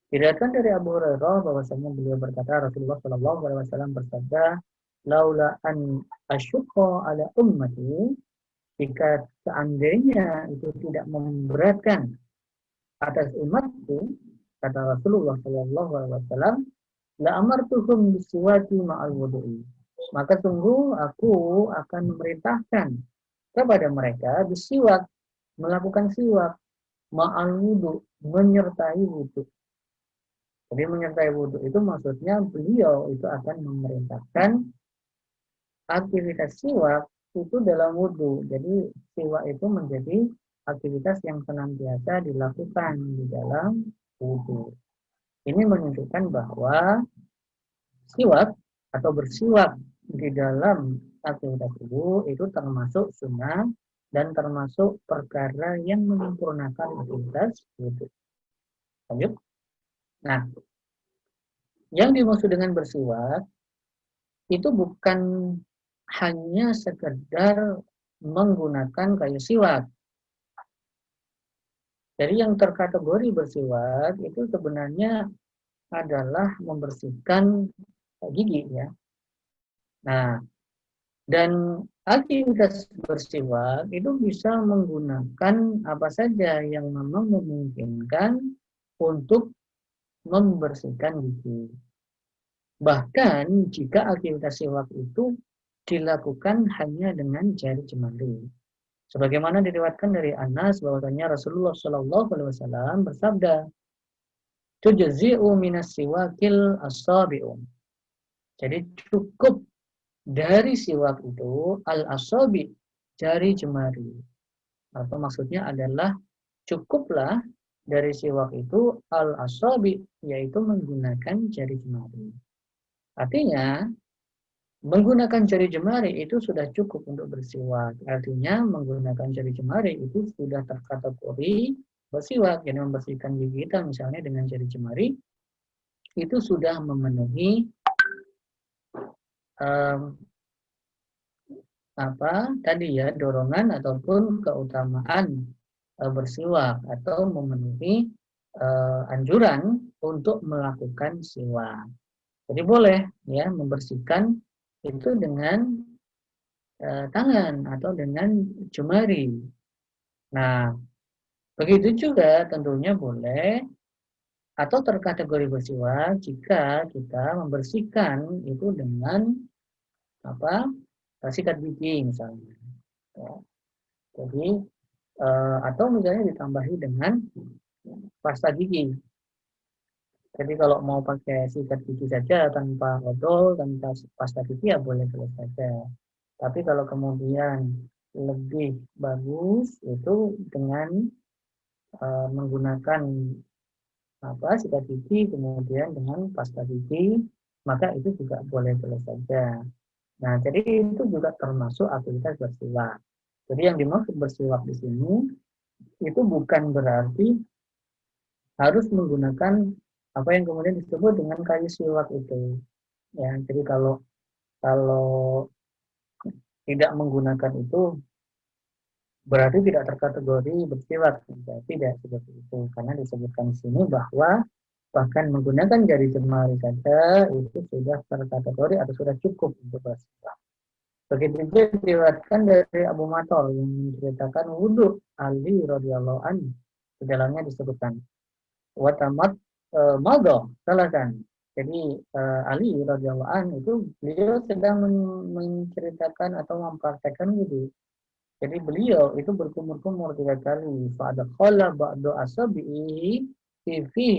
Diriwayatkan dari Abu Hurairah bahwasanya beliau berkata, Rasulullah Shallallahu Alaihi Wasallam bersabda, "Laula an asyqa ala ummati," jika seandainya itu tidak memberatkan atas umatku, kata Rasulullah Shallallahu Alaihi Wasallam, la amartuhum bisiwaki ma'al wudu'i. Maka sungguh aku akan memerintahkan kepada mereka bisiwak, melakukan siwak, ma'al wudu, menyertai wudu. Jadi menyertai wudu itu maksudnya beliau itu akan memerintahkan aktivitas siwak itu dalam wudu. Jadi siwak itu menjadi aktivitas yang senantiasa dilakukan di dalam wudu. Ini menunjukkan bahwa siwak atau bersiwak di dalam aktivitas wudu itu termasuk sunnah dan termasuk perkara yang menyempurnakan aktivitas wudu. Lanjut. Nah, yang dimaksud dengan bersiwak itu bukan hanya sekedar menggunakan kayu siwak. Jadi yang terkategori bersiwak itu sebenarnya adalah membersihkan gigi ya. Nah, dan aktivitas bersiwak itu bisa menggunakan apa saja yang memang memungkinkan untuk membersihkan gigi. Bahkan jika aktivitas siwak itu dilakukan hanya dengan jari jemari. Sebagaimana diriwayatkan dari Anas bahwasanya Rasulullah Shallallahu Alaihi Wasallam bersabda, "Tujzi'u minas siwakil asabi'u." Jadi cukup dari siwak itu al-asabi, jari jemari. Atau maksudnya adalah cukuplah dari siwak itu al-asabi, yaitu menggunakan jari jemari. Artinya menggunakan jari jemari itu sudah cukup untuk bersiwak. Artinya menggunakan jari jemari itu sudah terkategori bersiwak. Jadi membersihkan gigi kita misalnya dengan jari jemari itu sudah memenuhi dorongan ataupun keutamaan bersiwak atau memenuhi anjuran untuk melakukan siwak. Jadi boleh ya membersihkan itu dengan tangan atau dengan jemari. Nah, begitu juga tentunya boleh atau terkategori bersiwak jika kita membersihkan itu dengan sikat gigi misalnya. Ya. Jadi atau misalnya ditambahi dengan pasta gigi. Jadi kalau mau pakai sikat gigi saja tanpa odol, tanpa pasta gigi ya boleh saja. Tapi kalau kemudian lebih bagus itu dengan menggunakan sikat gigi kemudian dengan pasta gigi, maka itu juga boleh-boleh saja. Nah, jadi itu juga termasuk aktivitas bersiwak. Jadi yang dimaksud bersiwak di sini itu bukan berarti harus menggunakan apa yang kemudian disebut dengan kayu siwak itu. Ya, jadi kalau tidak menggunakan itu berarti tidak terkategori bersiwak. Tidak seperti itu. Karena disebutkan di sini bahwa bahkan menggunakan jari jemari saja itu sudah terkategori atau sudah cukup untuk bersiwak. Begitu juga diriwayatkan dari Abu Mathor yang menceritakan wudhu Ali radhiyallahu anhu. Di dalamnya disebutkan watamat madho salasan. Jadi Ali radhiyallahu anhu itu beliau sedang menceritakan atau mempraktekkan wudhu. Jadi beliau itu berkumur-kumur 3 kali. Fa'adakhala ba'du asabi'i fi.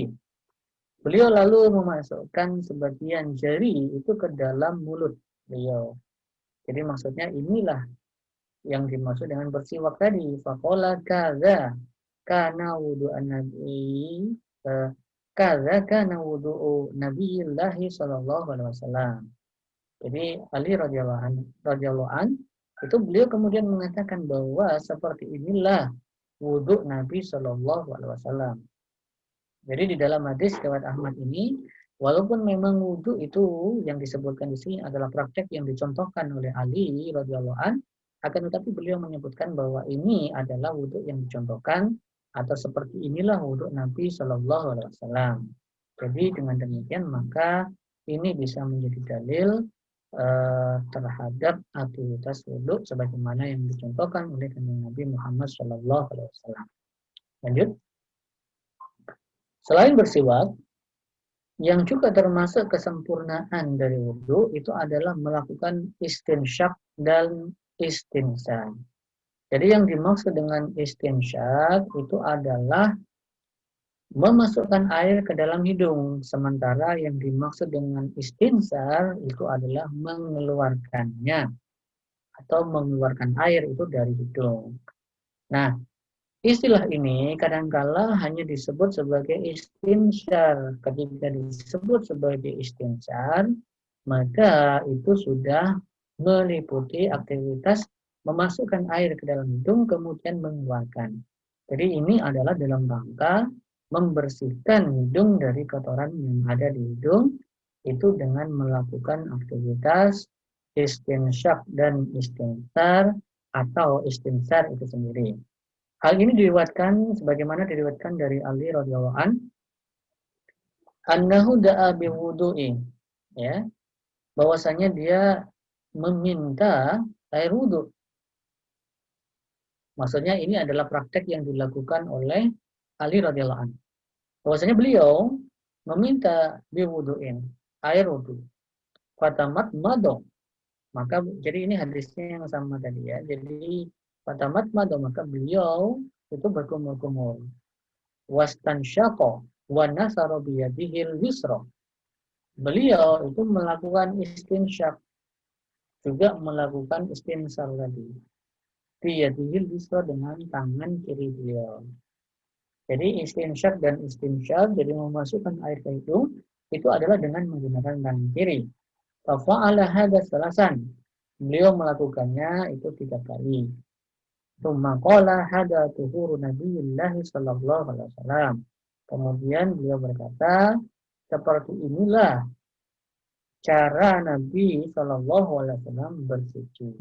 Beliau lalu memasukkan sebagian jari itu ke dalam mulut beliau. Jadi maksudnya inilah yang dimaksud dengan bersiwak tadi. Faqala kaza kana wudu'an nabi kaza kana wudu'u nabiyillahi sallallahu alaihi wasallam. Jadi Ali radhiyallahu an itu beliau kemudian mengatakan bahwa seperti inilah wudhu Nabi sallallahu alaihi wasallam. Jadi di dalam hadis riwayat Ahmad ini, walaupun memang wudhu itu yang disebutkan di sini adalah praktek yang dicontohkan oleh Ali radhiyallahu an, akan tetapi beliau menyebutkan bahwa ini adalah wudhu yang dicontohkan atau seperti inilah wudhu Nabi Shallallahu Alaihi Wasallam. Jadi dengan demikian maka ini bisa menjadi dalil terhadap aktivitas wudhu sebagaimana yang dicontohkan oleh Nabi Muhammad SAW. Lanjut. Selain bersiwak, yang juga termasuk kesempurnaan dari wudhu itu adalah melakukan istinsyak dan istinsar. Jadi yang dimaksud dengan istinsyak itu adalah memasukkan air ke dalam hidung, sementara yang dimaksud dengan istinsar itu adalah mengeluarkannya atau mengeluarkan air itu dari hidung. Nah, istilah ini kadangkala hanya disebut sebagai istinsar. Ketika disebut sebagai istinsar, maka itu sudah meliputi aktivitas memasukkan air ke dalam hidung kemudian mengeluarkan. Jadi ini adalah dalam rangka membersihkan hidung dari kotoran yang ada di hidung itu dengan melakukan aktivitas istinsyak dan istinsar atau istinsar itu sendiri. Hal ini diriwayatkan sebagaimana diriwayatkan dari Ali radhiyallahu an annahu da'a biwudu'i, ya, bahwasanya dia meminta air wudhu. Maksudnya ini adalah praktek yang dilakukan oleh Ali radhiyallahu an. Bahwasanya beliau meminta biwudu'in, air wudhu. Fatamat mado. Maka jadi ini hadisnya yang sama tadi ya. Jadi fatamat mado, maka beliau itu berkumur-kumur. Wastansyaqa wa nasara biyadihil yusra. Beliau itu melakukan istinsyak, juga melakukan istinsar tadi. Biyadihil yusra, dengan tangan kiri beliau. Jadi istinsyak dan istinsyak, jadi memasukkan air ke hidung, itu adalah dengan menggunakan tangan kiri. Fa'ala hadza salasan. Beliau melakukannya itu 3 kali. Tsumma qala hadza tuhuru Nabiillah sallallahu alaihi wasallam. Kemudian beliau berkata, seperti inilah cara Nabi sallallahu alaihi wasallam bersuci.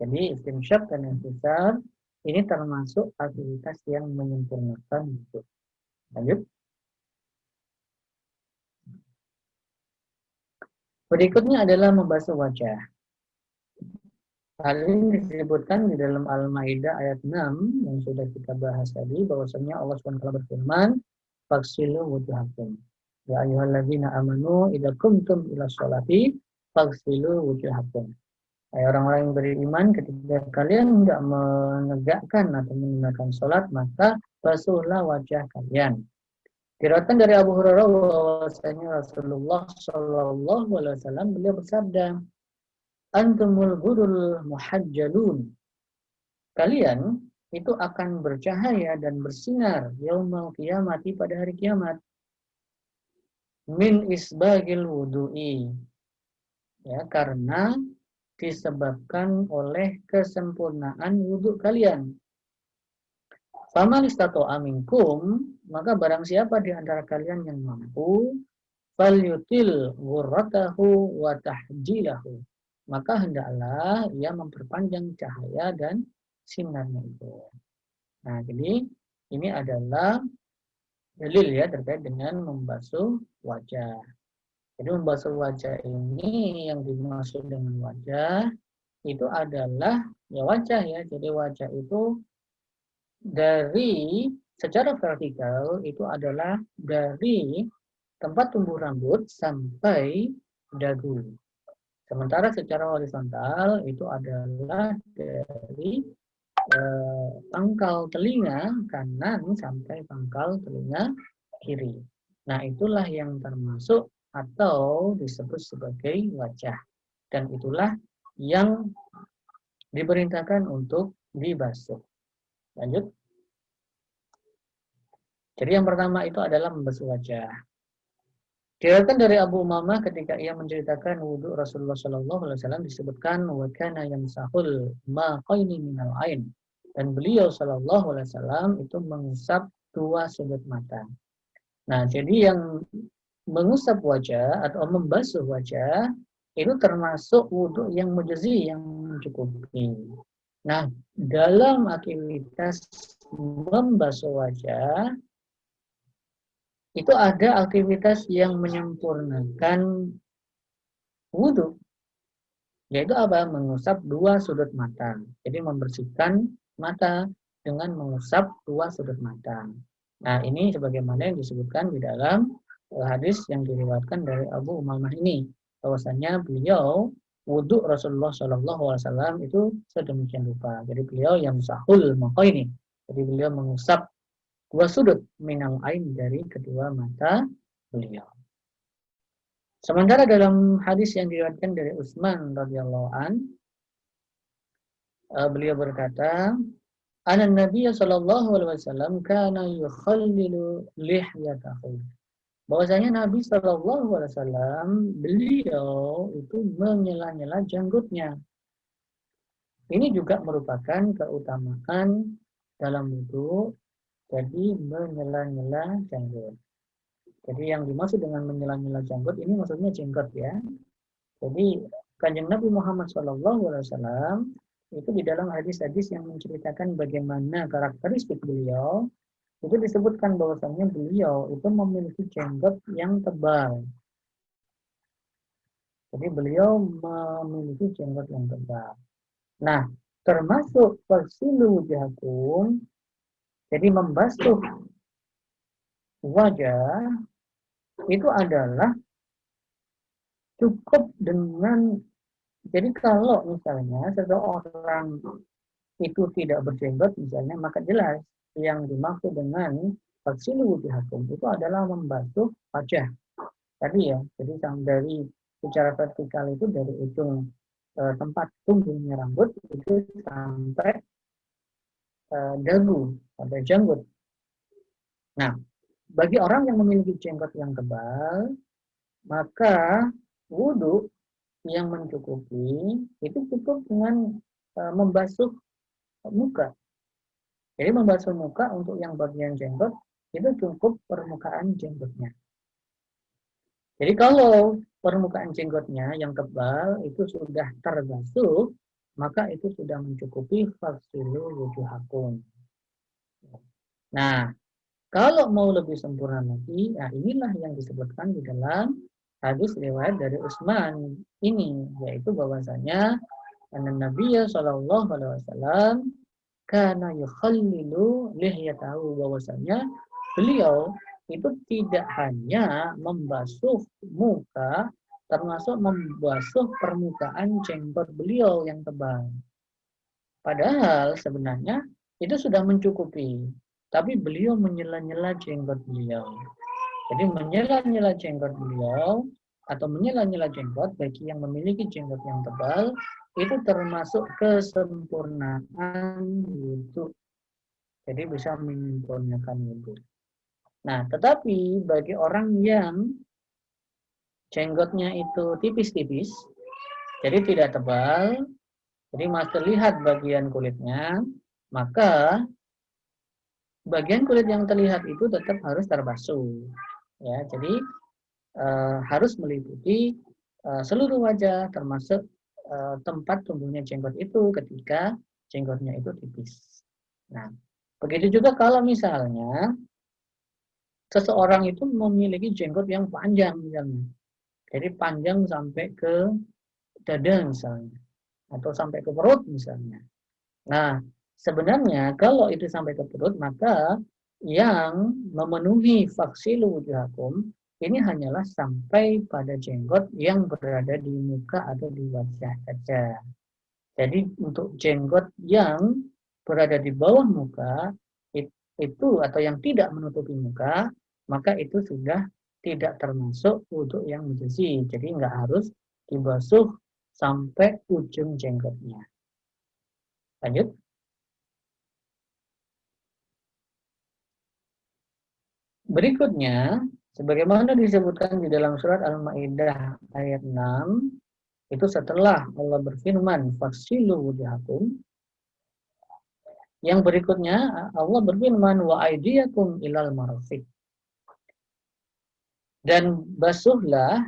Jadi istinsyak dan istinsar ini termasuk aktivitas yang menyempurnakan wudhu. Lanjut. Berikutnya adalah membasuh wajah. Hal ini disebutkan di dalam Al-Maidah ayat 6 yang sudah kita bahas tadi, bahwasanya Allah SWT berfirman, "Faghsilu wujuhakum." Ya ayyuhalladzina amanu idza qumtum ila sholati faghsilu wujuhakum. Hai orang-orang yang beriman, ketika kalian hendak menegakkan atau menunaikan sholat, maka basuhlah wajah kalian. Diriwayatkan dari Abu Hurairah bahwasanya Rasulullah Shallallahu Alaihi Wasallam beliau bersabda, "Antumul ghurul muhajjalun." Kalian itu akan bercahaya dan bersinar yaumul qiyamati, pada hari kiamat. Min isbagil wudu'i. Ya, karena disebabkan oleh kesempurnaan wudhu kalian. Faman istata'a minkum, maka barang siapa di antara kalian yang mampu, falyutil ghurratahu wa tahjilahu, maka hendaklah ia memperpanjang cahaya dan sinarnya itu. Nah, jadi ini adalah dalil ya terkait dengan membasuh wajah. Jadi membasuh wajah ini, yang dimaksud dengan wajah itu adalah ya wajah ya. Jadi wajah itu dari secara vertikal itu adalah dari tempat tumbuh rambut sampai dagu. Sementara secara horizontal itu adalah dari pangkal telinga kanan sampai pangkal telinga kiri. Nah, itulah yang termasuk atau disebut sebagai wajah. Dan itulah yang diperintahkan untuk dibasuh. Lanjut. Jadi yang pertama itu adalah membasuh wajah. Diriwayatkan dari Abu Umamah ketika ia menceritakan wudhu Rasulullah SAW disebutkan wa kana yamsahul maqaini minal ain, dan beliau SAW itu mengusap 2 sudut mata. Nah, jadi yang mengusap wajah atau membasuh wajah itu termasuk wudhu yang mujzi, yang mencukupi. Nah, dalam aktivitas membasuh wajah itu ada aktivitas yang menyempurnakan wudhu, yaitu apa? Mengusap dua sudut mata. Jadi membersihkan mata dengan mengusap dua sudut mata. Nah, ini sebagaimana yang disebutkan di dalam hadis yang diriwayatkan dari Abu Umamah ini, bahwasanya beliau wudhu Rasulullah SAW itu sedemikian rupa. Jadi beliau yang sahul ini. Jadi beliau mengusap dua sudut minal ain dari kedua mata beliau. Sementara dalam hadis yang diriwayatkan dari Utsman radhiyallahu an, beliau berkata, "Anna Nabiy sallallahu alaihi wasallam kana yukhallilu lihyatahu." Bahwasanya Nabi sallallahu alaihi wasallam beliau itu menyela-nyela janggutnya. Ini juga merupakan keutamaan dalam wudu, jadi menyela-nyela janggut. Jadi yang dimaksud dengan menyela-nyela janggut ini maksudnya jenggot ya. Jadi Kanjeng Nabi Muhammad SAW itu di dalam hadis-hadis yang menceritakan bagaimana karakteristik beliau, itu disebutkan bahwasanya beliau itu memiliki jenggot yang tebal. Jadi beliau memiliki jenggot yang tebal. Nah, termasuk fasilu wujuhakum, jadi membasuh wajah itu adalah cukup dengan, jadi kalau misalnya seseorang itu tidak berjenggot misalnya, maka jelas yang dimaksud dengan faksilu wujuhakum itu adalah membasuh wajah tadi ya. Jadi dari secara vertikal itu dari ujung tempat tumbuhnya rambut itu sampai dagu, sampai janggut. Nah, bagi orang yang memiliki jenggot yang tebal, maka wudhu yang mencukupi itu cukup dengan membasuh muka. Jadi membasuh muka untuk yang bagian jenggot itu cukup permukaan jenggotnya. Jadi kalau permukaan jenggotnya yang tebal itu sudah terbasuh, maka itu sudah mencukupi faksilu wujuhakum. Nah, kalau mau lebih sempurna lagi, nah inilah yang disebutkan di dalam hadis riwayat dari Utsman ini, yaitu bahwasanya Nabi sallallahu alaihi wasallam kana yukhallilu lihyatahu, bahwasanya beliau itu tidak hanya membasuh muka, termasuk membasuh permukaan jenggot beliau yang tebal. Padahal sebenarnya itu sudah mencukupi, tapi beliau menyela-nyela jenggot beliau. Jadi menyela-nyela jenggot beliau atau menyela-nyela jenggot bagi yang memiliki jenggot yang tebal itu termasuk kesempurnaan wudhu. Jadi bisa menyempurnakan wudhu. Nah, tetapi bagi orang yang jenggotnya itu tipis-tipis, jadi tidak tebal, jadi masih terlihat bagian kulitnya, maka bagian kulit yang terlihat itu tetap harus terbasuh. Ya, jadi harus meliputi seluruh wajah, termasuk tempat tumbuhnya jenggot itu ketika jenggotnya itu tipis. Nah, begitu juga kalau misalnya seseorang itu memiliki jenggot yang panjang misalnya. Jadi panjang sampai ke dada misalnya, atau sampai ke perut misalnya. Nah, sebenarnya kalau itu sampai ke perut, maka yang memenuhi faksilu wujuhakum ini hanyalah sampai pada jenggot yang berada di muka atau di wajah saja. Jadi untuk jenggot yang berada di bawah muka itu atau yang tidak menutupi muka, maka itu sudah tidak termasuk wudhu yang mujzi. Jadi nggak harus dibasuh sampai ujung jenggotnya. Lanjut. Berikutnya, sebagaimana disebutkan di dalam surat Al-Maidah ayat 6, itu setelah Allah berfirman, "Faksilu wujuhakum", yang berikutnya Allah berfirman, "Wa aydiyakum ilal marafiq", dan basuhlah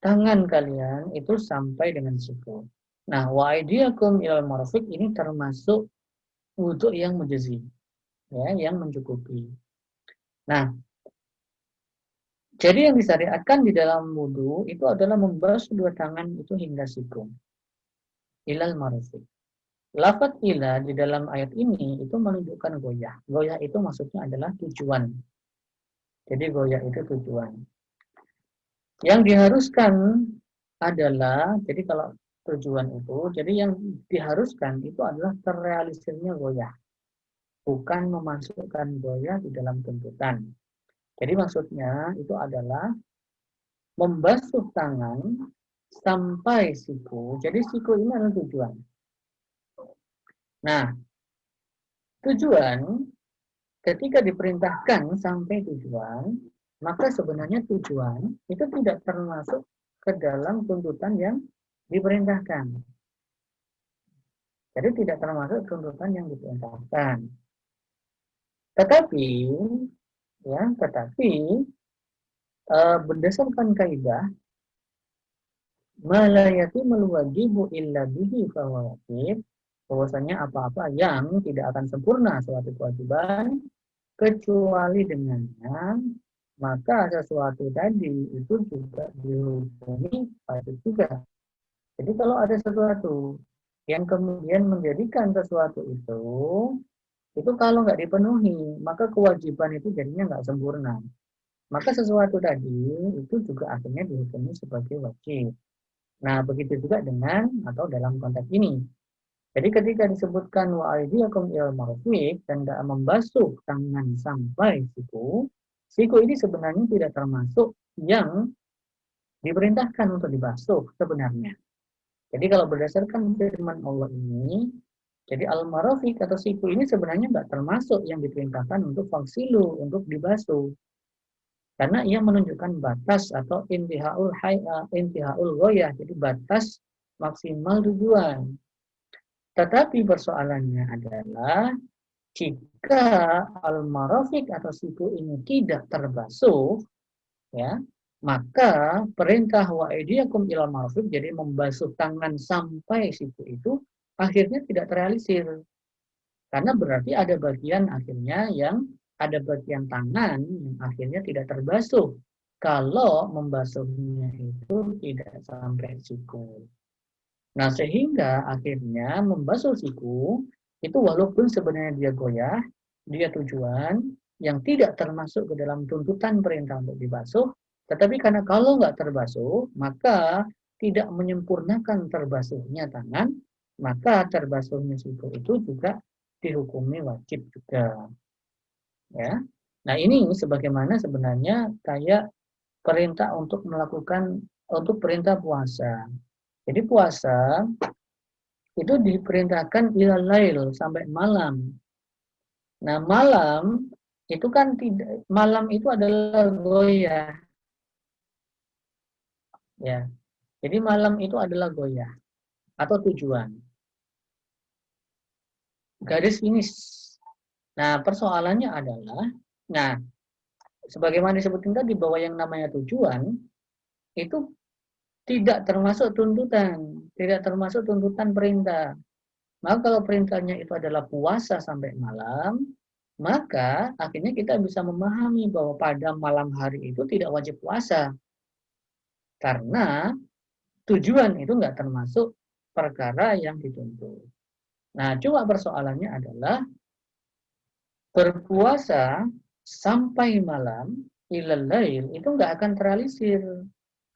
tangan kalian itu sampai dengan siku. Nah, wa aydiyakum ilal marafiq ini termasuk wudhu yang mujzi, ya, yang mencukupi. Nah, Jadi yang disyariatkan di dalam wudhu itu adalah membasuh dua tangan itu hingga siku. Ilal marfiq. Lafaz ila di dalam ayat ini itu menunjukkan goyah. Goyah itu maksudnya adalah tujuan. Jadi goyah itu tujuan. Yang diharuskan adalah, jadi kalau tujuan itu, jadi yang diharuskan itu adalah terrealisirnya goyah. Bukan memasukkan goyah di dalam tuntutan. Jadi maksudnya itu adalah membasuh tangan sampai siku. Jadi siku ini adalah tujuan. Nah, tujuan ketika diperintahkan sampai tujuan, maka sebenarnya tujuan itu tidak termasuk ke dalam tuntutan yang diperintahkan. Jadi tidak termasuk tuntutan yang diperintahkan. Tetapi, berdasarkan kaidah malayati wajibu illa bihi fahuwa wajib, bahwasanya apa-apa yang tidak akan sempurna suatu kewajiban kecuali dengannya, maka sesuatu tadi itu juga dihukumi wajib juga. Jadi kalau ada sesuatu yang kemudian menjadikan sesuatu itu kalau nggak dipenuhi, maka kewajiban itu jadinya nggak sempurna. Maka sesuatu tadi itu juga akhirnya dihukumi sebagai wajib. Nah, begitu juga dengan atau dalam konteks ini. Jadi ketika disebutkan wa aydiyakum ilal marafiq dan membasuh tangan sampai siku ini sebenarnya tidak termasuk yang diperintahkan untuk dibasuh sebenarnya. Jadi kalau berdasarkan firman Allah ini, jadi al-marafiq atau siku ini sebenarnya nggak termasuk yang diperintahkan untuk faksilu, untuk dibasuh. Karena ia menunjukkan batas atau intihaul ghoyah, jadi batas maksimal tujuan. Tetapi persoalannya adalah jika al-marafiq atau siku ini tidak terbasuh, ya, maka perintah wa aydiyakum ilal marafiq, jadi membasuh tangan sampai siku itu akhirnya tidak terrealisir. Karena berarti ada bagian akhirnya yang ada bagian tangan yang akhirnya tidak terbasuh kalau membasuhnya itu tidak sampai siku. Nah, sehingga akhirnya membasuh siku itu walaupun sebenarnya dia goyah, dia tujuan yang tidak termasuk ke dalam tuntutan perintah untuk dibasuh, tetapi karena kalau nggak terbasuh, maka tidak menyempurnakan terbasuhnya tangan, maka terbasuhnya siku itu juga dihukumi wajib juga. Ya. Nah, ini sebagaimana sebenarnya kayak perintah untuk perintah puasa. Jadi puasa itu diperintahkan ilal lail sampai malam. Nah, malam itu kan tidak, malam itu adalah goyah. Ya. Jadi malam itu adalah goyah atau tujuan. Garis finish. Nah, persoalannya adalah, nah, sebagaimana disebutkan tadi bahwa yang namanya tujuan itu tidak termasuk tuntutan, tidak termasuk tuntutan perintah. Maka kalau perintahnya itu adalah puasa sampai malam, maka akhirnya kita bisa memahami bahwa pada malam hari itu tidak wajib puasa. Karena tujuan itu nggak termasuk perkara yang dituntut. Nah, cuma persoalannya adalah berpuasa sampai malam ilal lail itu nggak akan terrealisir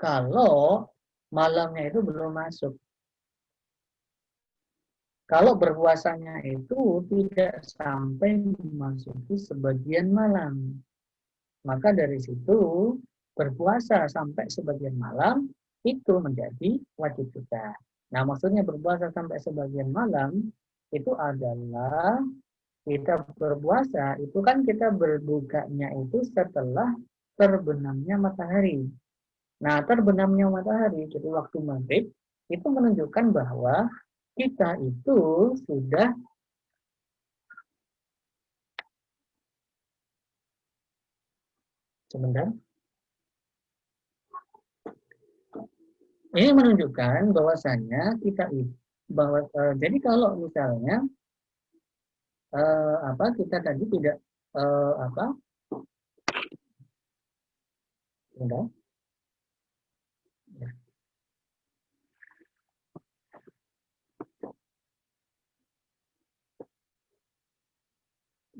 kalau malamnya itu belum masuk. Kalau berpuasanya itu tidak sampai memasuki sebagian malam, maka dari situ berpuasa sampai sebagian malam itu menjadi wajib juga. Nah, maksudnya berpuasa sampai sebagian malam itu adalah kita berpuasa, itu kan kita berbukanya itu setelah terbenamnya matahari. Nah, terbenamnya matahari, jadi waktu maghrib, itu menunjukkan bahwa kita itu sudah sebentar. Ini menunjukkan bahwasannya kita bahwa jadi kalau misalnya kita tadi tidak apa Udah. Ya.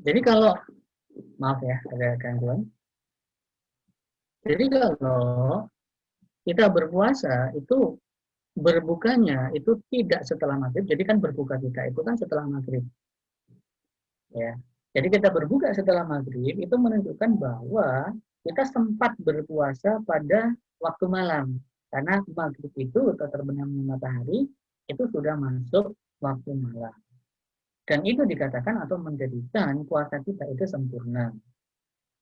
Jadi kalau maaf ya ada gangguan. Jadi kalau kita berpuasa itu berbukanya itu tidak setelah maghrib. Jadi kan berbuka kita itu kan setelah maghrib. Ya. Jadi kita berbuka setelah maghrib itu menunjukkan bahwa kita sempat berpuasa pada waktu malam. Karena maghrib itu atau terbenamnya matahari itu sudah masuk waktu malam. Dan itu dikatakan atau menjadikan puasa kita itu sempurna.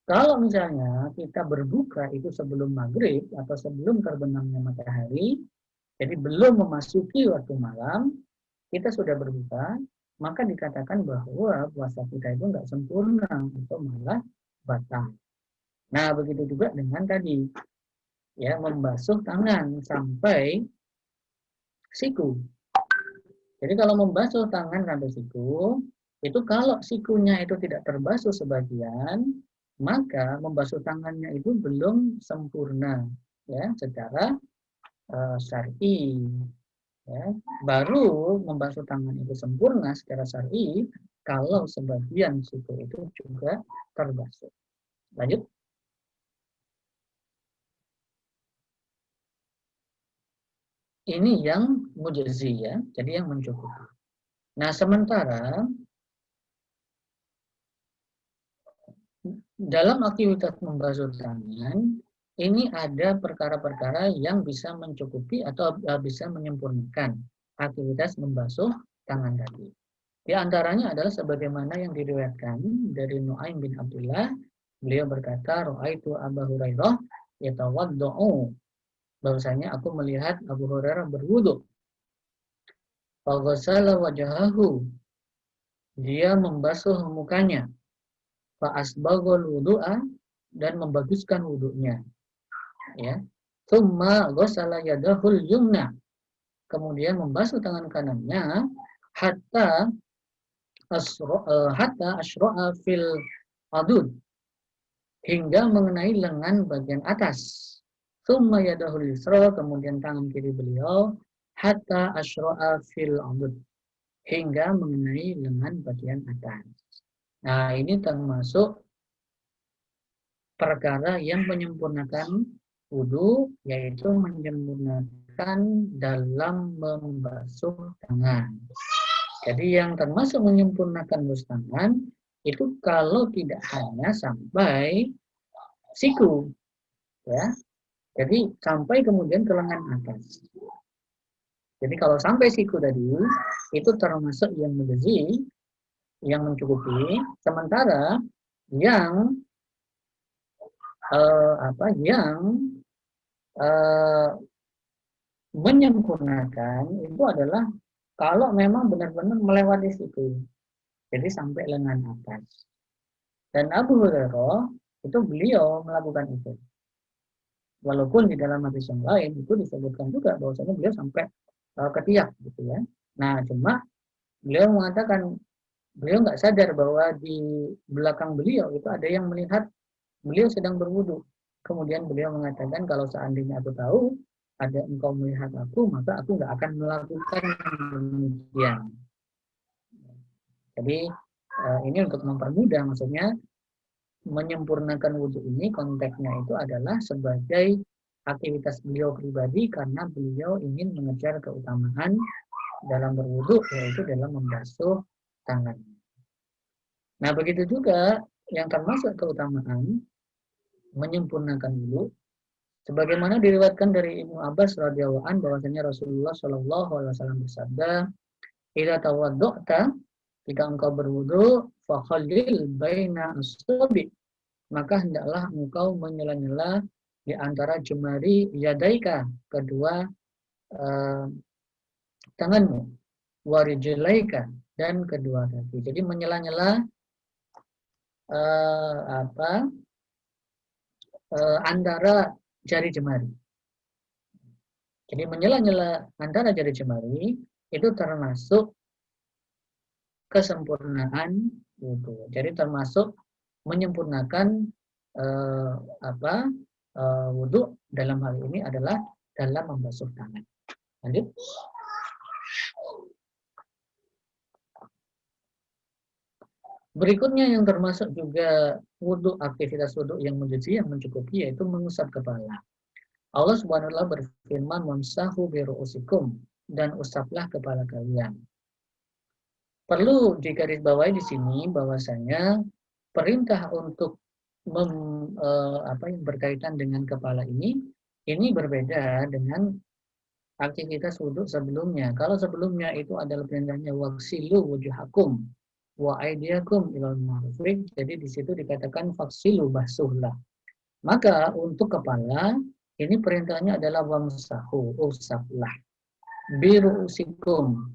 Kalau misalnya kita berbuka itu sebelum maghrib atau sebelum terbenamnya matahari, jadi belum memasuki waktu malam, kita sudah berbuka, maka dikatakan bahwa puasa kita itu nggak sempurna atau malah batal. Nah, begitu juga dengan tadi, ya membasuh tangan sampai siku. Jadi kalau membasuh tangan sampai siku, itu kalau sikunya itu tidak terbasuh sebagian, maka membasuh tangannya itu belum sempurna, ya, secara syar'i. Ya. Baru membasuh tangan itu sempurna secara syar'i kalau sebagian siku itu juga terbasuh. Lanjut. Ini yang mujzi ya, jadi yang mencukupi. Nah, sementara dalam aktivitas membasuh tangan, ini ada perkara-perkara yang bisa mencukupi atau bisa menyempurnakan aktivitas membasuh tangan tadi. Di antaranya adalah sebagaimana yang diriwayatkan dari Nu'aim bin Abdullah, beliau berkata, "Ra'aitu Abu Hurairah yatawaddau." Bahwasanya aku melihat Abu Hurairah berwudu. Fa ghassala wajhahu. Dia membasuh mukanya. Fa asbaghal wudu'a, dan membaguskan wudunya. Ya. Tsumma ghassala yadahul yumna. Kemudian membasuh tangan kanannya hatta asro'a fil adud, hingga mengenai lengan bagian atas. Tsumma yadahul yusra, kemudian tangan kiri beliau hatta asro'a fil adud, hingga mengenai lengan bagian atas. Nah, ini termasuk perkara yang menyempurnakan wudu, yaitu menyempurnakan dalam membasuh tangan. Jadi yang termasuk menyempurnakan basuh tangan itu kalau tidak hanya sampai siku, ya. Jadi sampai kemudian ke lengan atas. Jadi kalau sampai siku tadi itu termasuk yang mujzi, yang mencukupi. Sementara yang menyempurnakan itu adalah kalau memang benar-benar melewati siku. Jadi sampai lengan atas. Dan Abu Hurairah itu beliau melakukan itu. Walaupun di dalam hadis yang lain itu disebutkan juga bahwasanya beliau sampai ketiak gitu ya. Nah, cuma beliau mengatakan beliau nggak sadar bahwa di belakang beliau itu ada yang melihat beliau sedang berwudu. Kemudian beliau mengatakan kalau seandainya aku tahu ada engkau melihat aku, maka aku nggak akan melakukan demikian. Jadi ini untuk mempermudah, maksudnya menyempurnakan wudhu ini konteksnya itu adalah sebagai aktivitas beliau pribadi karena beliau ingin mengejar keutamaan dalam berwudhu, yaitu dalam membasuh tangan. Nah, begitu juga yang termasuk keutamaan menyempurnakan wudhu, sebagaimana diriwayatkan dari Ibnu Abbas radhiyallahu anhu bahwasanya Rasulullah shallallahu alaihi wasallam bersabda, "Idza tawaddo'ta," jika engkau berwudu, fakhallil baina asabi', maka hendaklah engkau menyela-nyela di antara jemari yadaika, kedua tanganmu, warijlaika, dan kedua kaki. Jadi menyela-nyela antara jari jemari. Jadi menyela-nyela antara jari jemari itu termasuk kesempurnaan wudu. Jadi termasuk menyempurnakan wudhu dalam hal ini adalah dalam membasuh tangan. Lanjut. Berikutnya yang termasuk juga wudhu, aktivitas wudhu yang mencuci, yang mencukupi, yaitu mengusap kepala. Allah Subhanahu wa taala berfirman, "Wamsahu bi ru'usikum," dan usaplah kepala kalian. Perlu digarisbawahi di sini bahwasanya perintah untuk yang berkaitan dengan kepala ini berbeda dengan aktivitas wudhu sebelumnya. Kalau sebelumnya itu adalah perintahnya waksilu wujuhakum wa aydiyakum ilal marafiq, jadi di situ dikatakan faksilu, basuhlah. Maka untuk kepala ini perintahnya adalah wamsahu, usaplah, biru'usikum.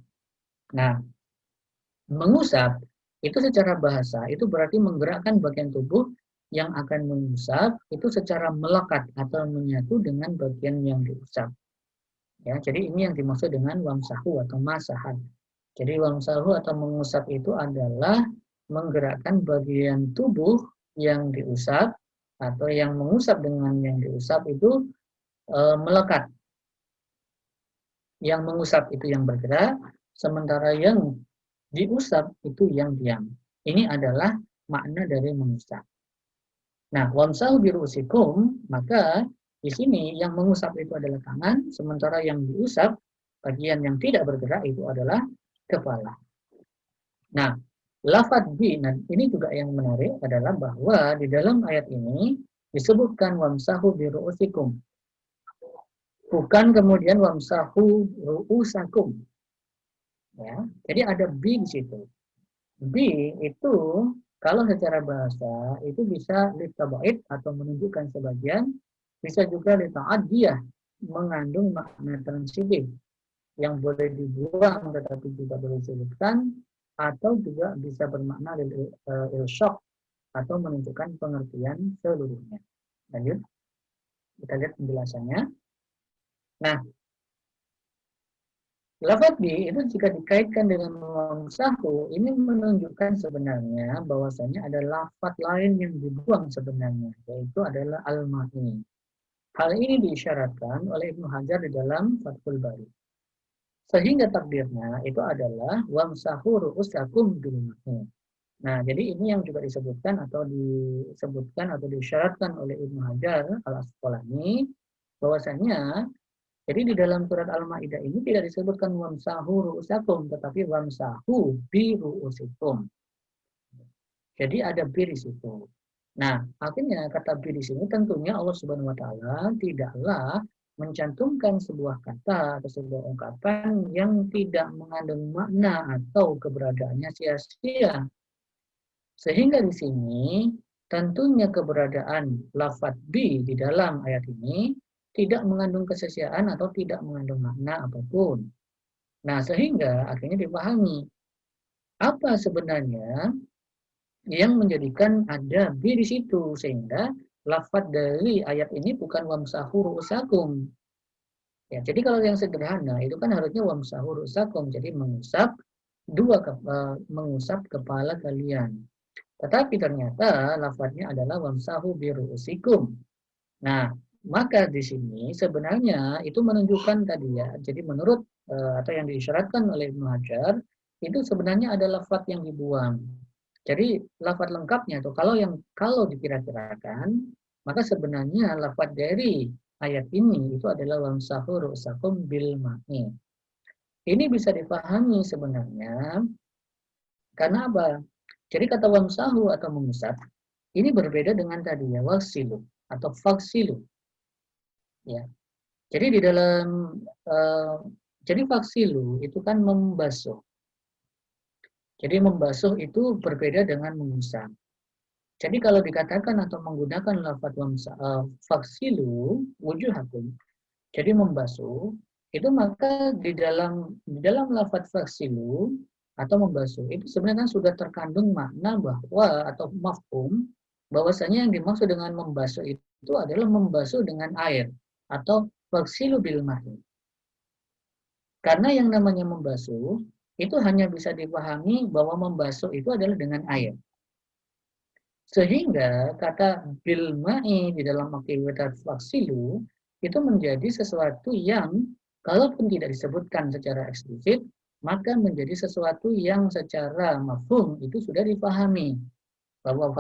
Nah, mengusap itu secara bahasa itu berarti menggerakkan bagian tubuh yang akan mengusap itu secara melekat atau menyatu dengan bagian yang diusap. Ya, jadi ini yang dimaksud dengan wamsahu atau masahan. Jadi wamsahu atau mengusap itu adalah menggerakkan bagian tubuh yang diusap atau yang mengusap dengan yang diusap itu melekat. Yang mengusap itu yang bergerak, sementara yang diusap itu yang diam. Ini adalah makna dari mengusap. Nah, wamsahu biru'usikum, maka di sini yang mengusap itu adalah tangan, sementara yang diusap, bagian yang tidak bergerak itu adalah kepala. Nah, lafadz bi, nah ini juga yang menarik adalah bahwa di dalam ayat ini disebutkan wamsahu biru'usikum. Bukan kemudian wamsahu ru'usakum. Ya, jadi ada bi di situ. Bi itu kalau secara bahasa itu bisa litaba'id atau menunjukkan sebagian, bisa juga lita'adiyah, mengandung makna transitif yang boleh dibuang tetapi juga boleh disebutkan, atau juga bisa bermakna ilsyaq atau menunjukkan pengertian seluruhnya. Lanjut, kita lihat penjelasannya. Nah, lafadz bi itu jika dikaitkan dengan wamsahu, ini menunjukkan sebenarnya bahwasanya ada lafadz lain yang dibuang sebenarnya, yaitu adalah al-ma'i. Hal ini diisyaratkan oleh Ibnu Hajar di dalam Fathul Bari. Sehingga takdirnya itu adalah wamsahu ru'usakum bil ma'i. Nah, jadi ini yang juga disebutkan atau diisyaratkan oleh Ibnu Hajar al-Asqalani bahwasanya jadi di dalam surat Al-Maidah ini tidak disebutkan wamsahu ru'usakum, tetapi wamsahu bi ru'usikum. Jadi ada bi di situ. Nah, akhirnya kata bi di sini tentunya Allah Subhanahu wa taala tidaklah mencantumkan sebuah kata atau sebuah ungkapan yang tidak mengandung makna atau keberadaannya sia-sia. Sehingga di sini tentunya keberadaan lafadz bi di dalam ayat ini tidak mengandung kesia-siaan atau tidak mengandung makna apapun. Nah, sehingga akhirnya dipahami apa sebenarnya yang menjadikan ada bi di situ, sehingga lafadz dari ayat ini bukan wamsahu ru'usakum. Ya, jadi kalau yang sederhana itu kan harusnya wamsahu ru'usakum, jadi mengusap mengusap kepala kalian. Tetapi ternyata lafadznya adalah wamsahu bi ru'usikum. Nah, maka di sini sebenarnya itu menunjukkan tadi ya. Jadi menurut atau yang diisyaratkan oleh Ibnu Hajar itu sebenarnya ada lafadz yang dibuang. Jadi lafadz lengkapnya tuh kalau dikira-kirakan maka sebenarnya lafadz dari ayat ini itu adalah wamsahu ru'usakum bil ma'i. Ini bisa dipahami sebenarnya karena apa? Jadi kata wamsahu atau mengusap ini berbeda dengan tadi ya waksilu atau faksilu. Ya. Jadi di dalam jadi faksilu itu kan membasuh. Jadi membasuh itu berbeda dengan mengusap. Jadi kalau dikatakan atau menggunakan lafadz faksilu wujuhakum, jadi membasuh, itu maka di dalam lafadz faksilu atau membasuh itu sebenarnya sudah terkandung makna bahwa atau mafhum bahwasanya yang dimaksud dengan membasuh itu adalah membasuh dengan air atau faksilu bil ma'i. Karena yang namanya membasuh itu hanya bisa dipahami bahwa membasuh itu adalah dengan air. Sehingga kata bilma'i di dalam aktivitas faksilu itu menjadi sesuatu yang kalaupun tidak disebutkan secara eksplisit, maka menjadi sesuatu yang secara mafhum itu sudah dipahami. Bahwa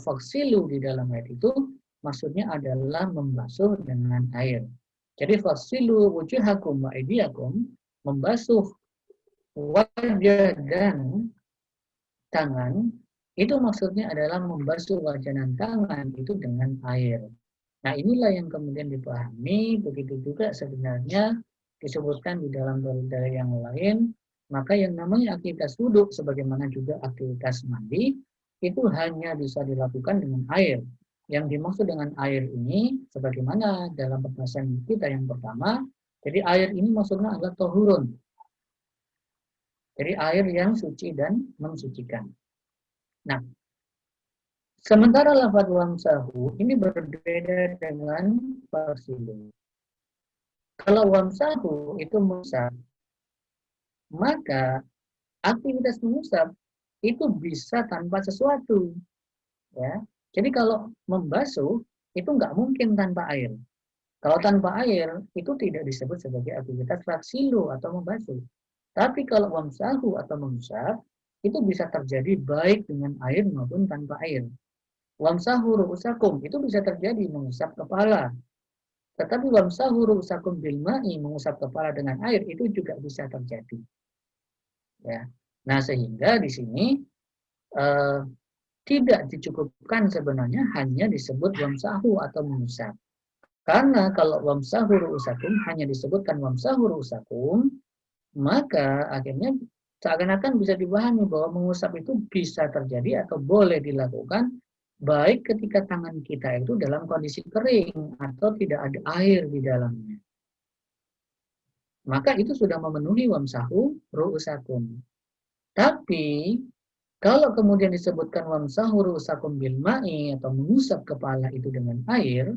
faksilu di dalam ayat itu maksudnya adalah membasuh dengan air. Jadi faksilu wujuhakum wa aydiyakum, membasuh wajah dan tangan, itu maksudnya adalah membasuh wajah dan tangan itu dengan air. Nah, inilah yang kemudian dipahami, begitu juga sebenarnya disebutkan di dalam dalil yang lain, maka yang namanya aktivitas wudhu, sebagaimana juga aktivitas mandi, itu hanya bisa dilakukan dengan air. Yang dimaksud dengan air ini, sebagaimana dalam pembahasan kita yang pertama, jadi air ini maksudnya adalah tohurun. Jadi air yang suci dan mensucikan. Nah, sementara lafaz wamsahu ini berbeda dengan faksilu. Kalau wamsahu itu mengusap, maka aktivitas mengusap itu bisa tanpa sesuatu. Ya, jadi kalau membasuh itu nggak mungkin tanpa air. Kalau tanpa air itu tidak disebut sebagai aktivitas faksilu atau membasuh. Tapi kalau wamsahu atau mengusap itu bisa terjadi baik dengan air maupun tanpa air. Wamsahu ru'usakum itu bisa terjadi mengusap kepala. Tetapi wamsahu ru'usakum bil ma'i, mengusap kepala dengan air itu juga bisa terjadi. Ya. Nah, sehingga di sini tidak dicukupkan sebenarnya hanya disebut wamsahu atau mengusap. Karena kalau wamsahu ru'usakum hanya disebutkan wamsahu ru'usakum, maka akhirnya seakan-akan bisa dipahami bahwa mengusap itu bisa terjadi atau boleh dilakukan baik ketika tangan kita itu dalam kondisi kering atau tidak ada air di dalamnya. Maka itu sudah memenuhi wamsahu ru'usakum. Tapi kalau kemudian disebutkan wamsahu ru'usakum bil ma'i atau mengusap kepala itu dengan air,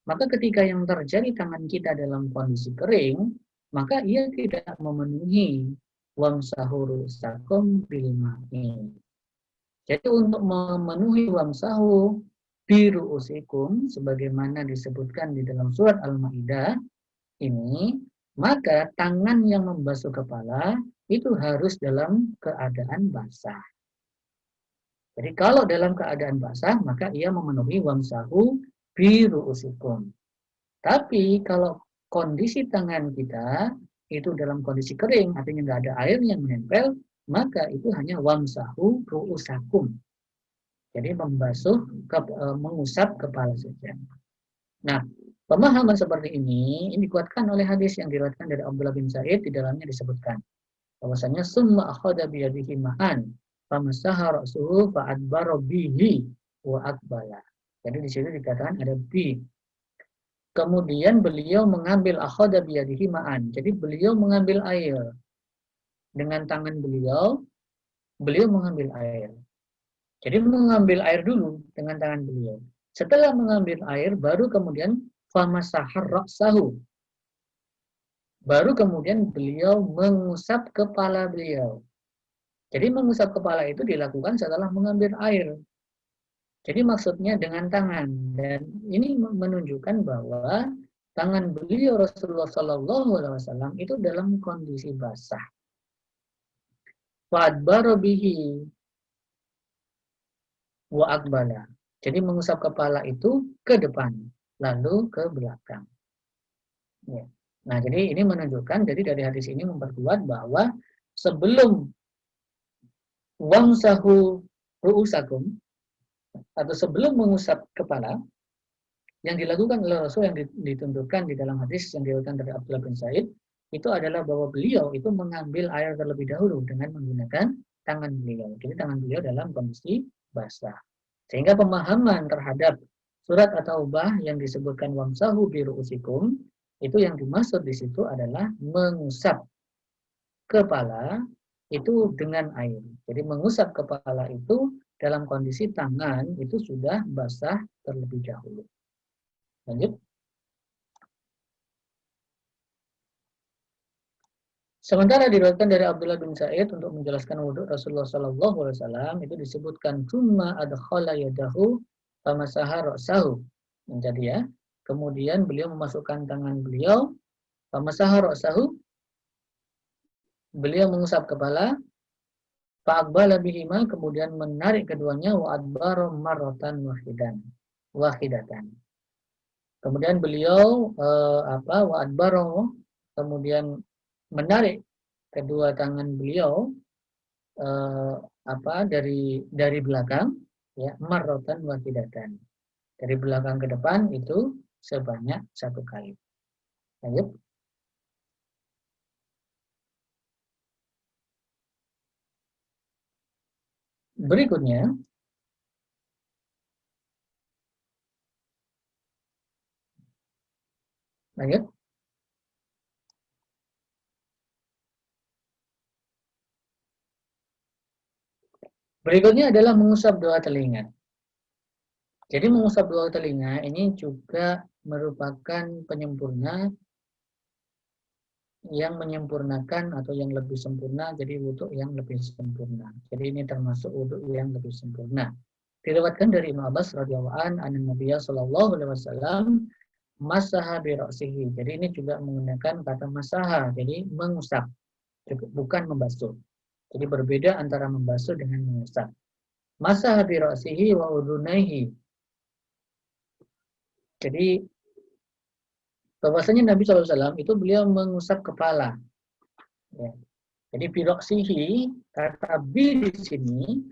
maka ketika yang terjadi tangan kita dalam kondisi kering, maka ia tidak memenuhi wamsahu ru'usakum bil ma'i. Jadi untuk memenuhi wamsahu biru usikum, sebagaimana disebutkan di dalam surat Al-Ma'idah ini, maka tangan yang membasuh kepala itu harus dalam keadaan basah. Jadi kalau dalam keadaan basah, maka ia memenuhi wamsahu biru usikum. Tapi kalau kondisi tangan kita itu dalam kondisi kering, artinya nggak ada air yang menempel, maka itu hanya wamsahu ru'usakum. Jadi mengusap kepala saja. Nah, pemahaman seperti ini dikuatkan oleh hadis yang diriwayatkan dari Abdullah bin Sa'id, di dalamnya disebutkan bahwasanya summa akhadha bi yadihi ma'an famasaha ra'suhu fa'adbara bihi wa aqbala. Jadi di situ dikatakan ada bi. Kemudian beliau mengambil akhadha bi yadihi ma'an. Jadi beliau mengambil air dengan tangan beliau mengambil air. Jadi mengambil air dulu dengan tangan beliau. Setelah mengambil air, baru kemudian famasahar ra'sahu. Baru kemudian beliau mengusap kepala beliau. Jadi mengusap kepala itu dilakukan setelah mengambil air. Jadi maksudnya dengan tangan. Dan ini menunjukkan bahwa tangan beliau Rasulullah SAW itu dalam kondisi basah. Fa'adbara bihi wa aqbala. Jadi mengusap kepala itu ke depan, lalu ke belakang. Ya. Nah, jadi ini menunjukkan, jadi dari hadis ini memperkuat bahwa sebelum wamsahu ru'usakum, atau sebelum mengusap kepala, yang dilakukan oleh Rasul yang ditentukan di dalam hadis yang diriwayatkan dari Abdullah bin Sa'id, itu adalah bahwa beliau itu mengambil air terlebih dahulu dengan menggunakan tangan beliau. Jadi tangan beliau dalam kondisi basah. Sehingga pemahaman terhadap surat At-Taubah yang disebutkan wamsahu bi ru'usikum, itu yang dimaksud di situ adalah mengusap kepala itu dengan air. Jadi mengusap kepala itu dalam kondisi tangan itu sudah basah terlebih dahulu. Lanjut. Sementara diriwayatkan dari Abdullah bin Sa'id untuk menjelaskan wudhu Rasulullah SAW itu disebutkan tsumma adkhala yadahu famasaha ra'sahu. Jadi ya, kemudian beliau memasukkan tangan beliau famasaha ra'sahu, beliau mengusap kepala, fa'aqbala bihima, kemudian menarik keduanya wa adbara marratan wahidatan. Kemudian beliau wa adbara, kemudian menarik kedua tangan beliau dari belakang, ya, marratan wahidatan. Dari belakang ke depan itu sebanyak 1 kali. Lanjut. Berikutnya, lanjut. Berikutnya adalah mengusap 2 telinga. Jadi mengusap 2 telinga ini juga merupakan penyempurna yang menyempurnakan atau yang lebih sempurna, jadi wudhu yang lebih sempurna. Jadi ini termasuk wudhu yang lebih sempurna. Diriwayatkan dari Ibnu Abbas radhiyallahu anhu, Nabiya sallallahu alaihi wasallam masaha bi ra'sihi. Jadi ini juga menggunakan kata masaha, jadi mengusap, bukan membasuh. Jadi berbeda antara membasuh dengan mengusap. Masaha bi ra'sihi wa udhunaihi. Jadi bahwasanya Nabi SAW itu beliau mengusap kepala. Ya. Jadi biroksihi, kata bi di sini,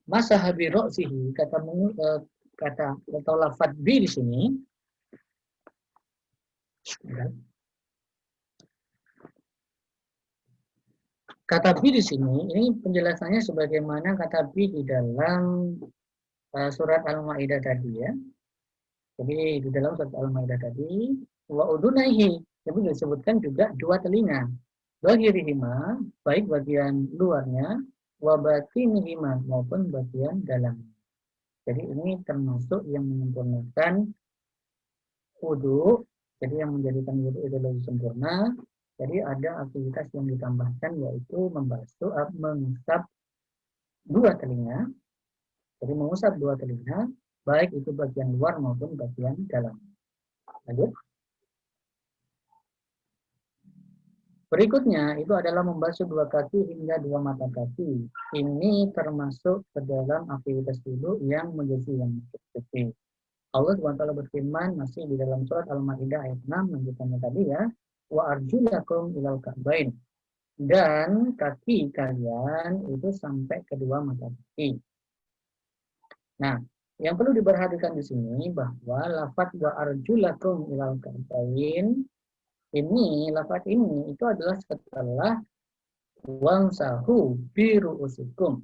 masaha biroksihi, kata atau lafadz bi di sini, kata bi di sini, ini penjelasannya sebagaimana kata bi di dalam surat Al-Maidah tadi ya. Jadi di dalam surat Al-Maidah tadi, wa udunaihi, tapi disebutkan juga 2 telinga. Zahirihima, baik bagian luarnya, wa batinihima, maupun bagian dalamnya. Jadi ini termasuk yang menyempurnakan wudhu, jadi yang menjadikan wudhu itu lebih sempurna. Jadi ada aktivitas yang ditambahkan, yaitu mengusap 2 telinga. Jadi mengusap 2 telinga, baik itu bagian luar maupun bagian dalam. Lanjut. Berikutnya itu adalah membasuh 2 kaki hingga 2 mata kaki. Ini termasuk ke dalam aktivitas wudhu yang menjadi yang spesifik. Allah SWT berfirman masih di dalam surat Al-Maidah ayat 6, lanjutannya tadi ya, wa arjulakum ilal ka'bain. Dan kaki kalian itu sampai kedua mata kaki. Nah, yang perlu diperhatikan di sini bahwa lafadz wa arjulakum ilal ka'bain ini, lafadz ini itu adalah setelah wamsahu biru'usikum.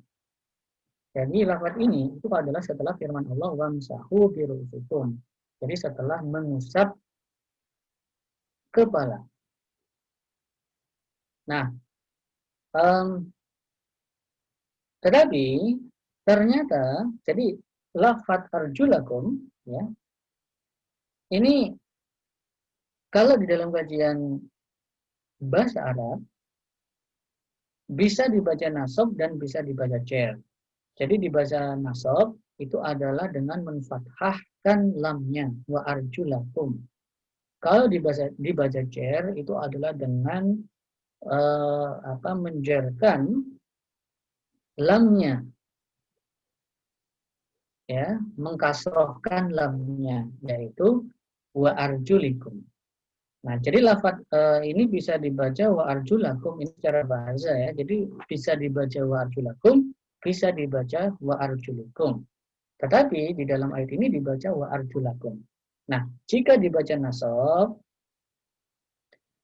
Jadi lafadz ini itu adalah setelah firman Allah wamsahu biru'usikum. Jadi setelah mengusap kepala. Nah, tetapi ternyata jadi lafadz arjulakum ya, ini kalau di dalam kajian bahasa Arab bisa dibaca nasab dan bisa dibaca cer. Jadi di bahasa nasab itu adalah dengan menfathahkan lamnya wa arjulakum. Kalau dibaca cer itu adalah dengan menjerkan lamnya, ya, mengkasrohkan lamnya, yaitu wa arjulikum. Nah, jadi lafadz ini bisa dibaca wa arjulakum ini secara bahasa ya. Jadi bisa dibaca wa arjulakum, bisa dibaca wa arjulikum. Tetapi di dalam ayat ini dibaca wa arjulakum. Nah, jika dibaca nasab,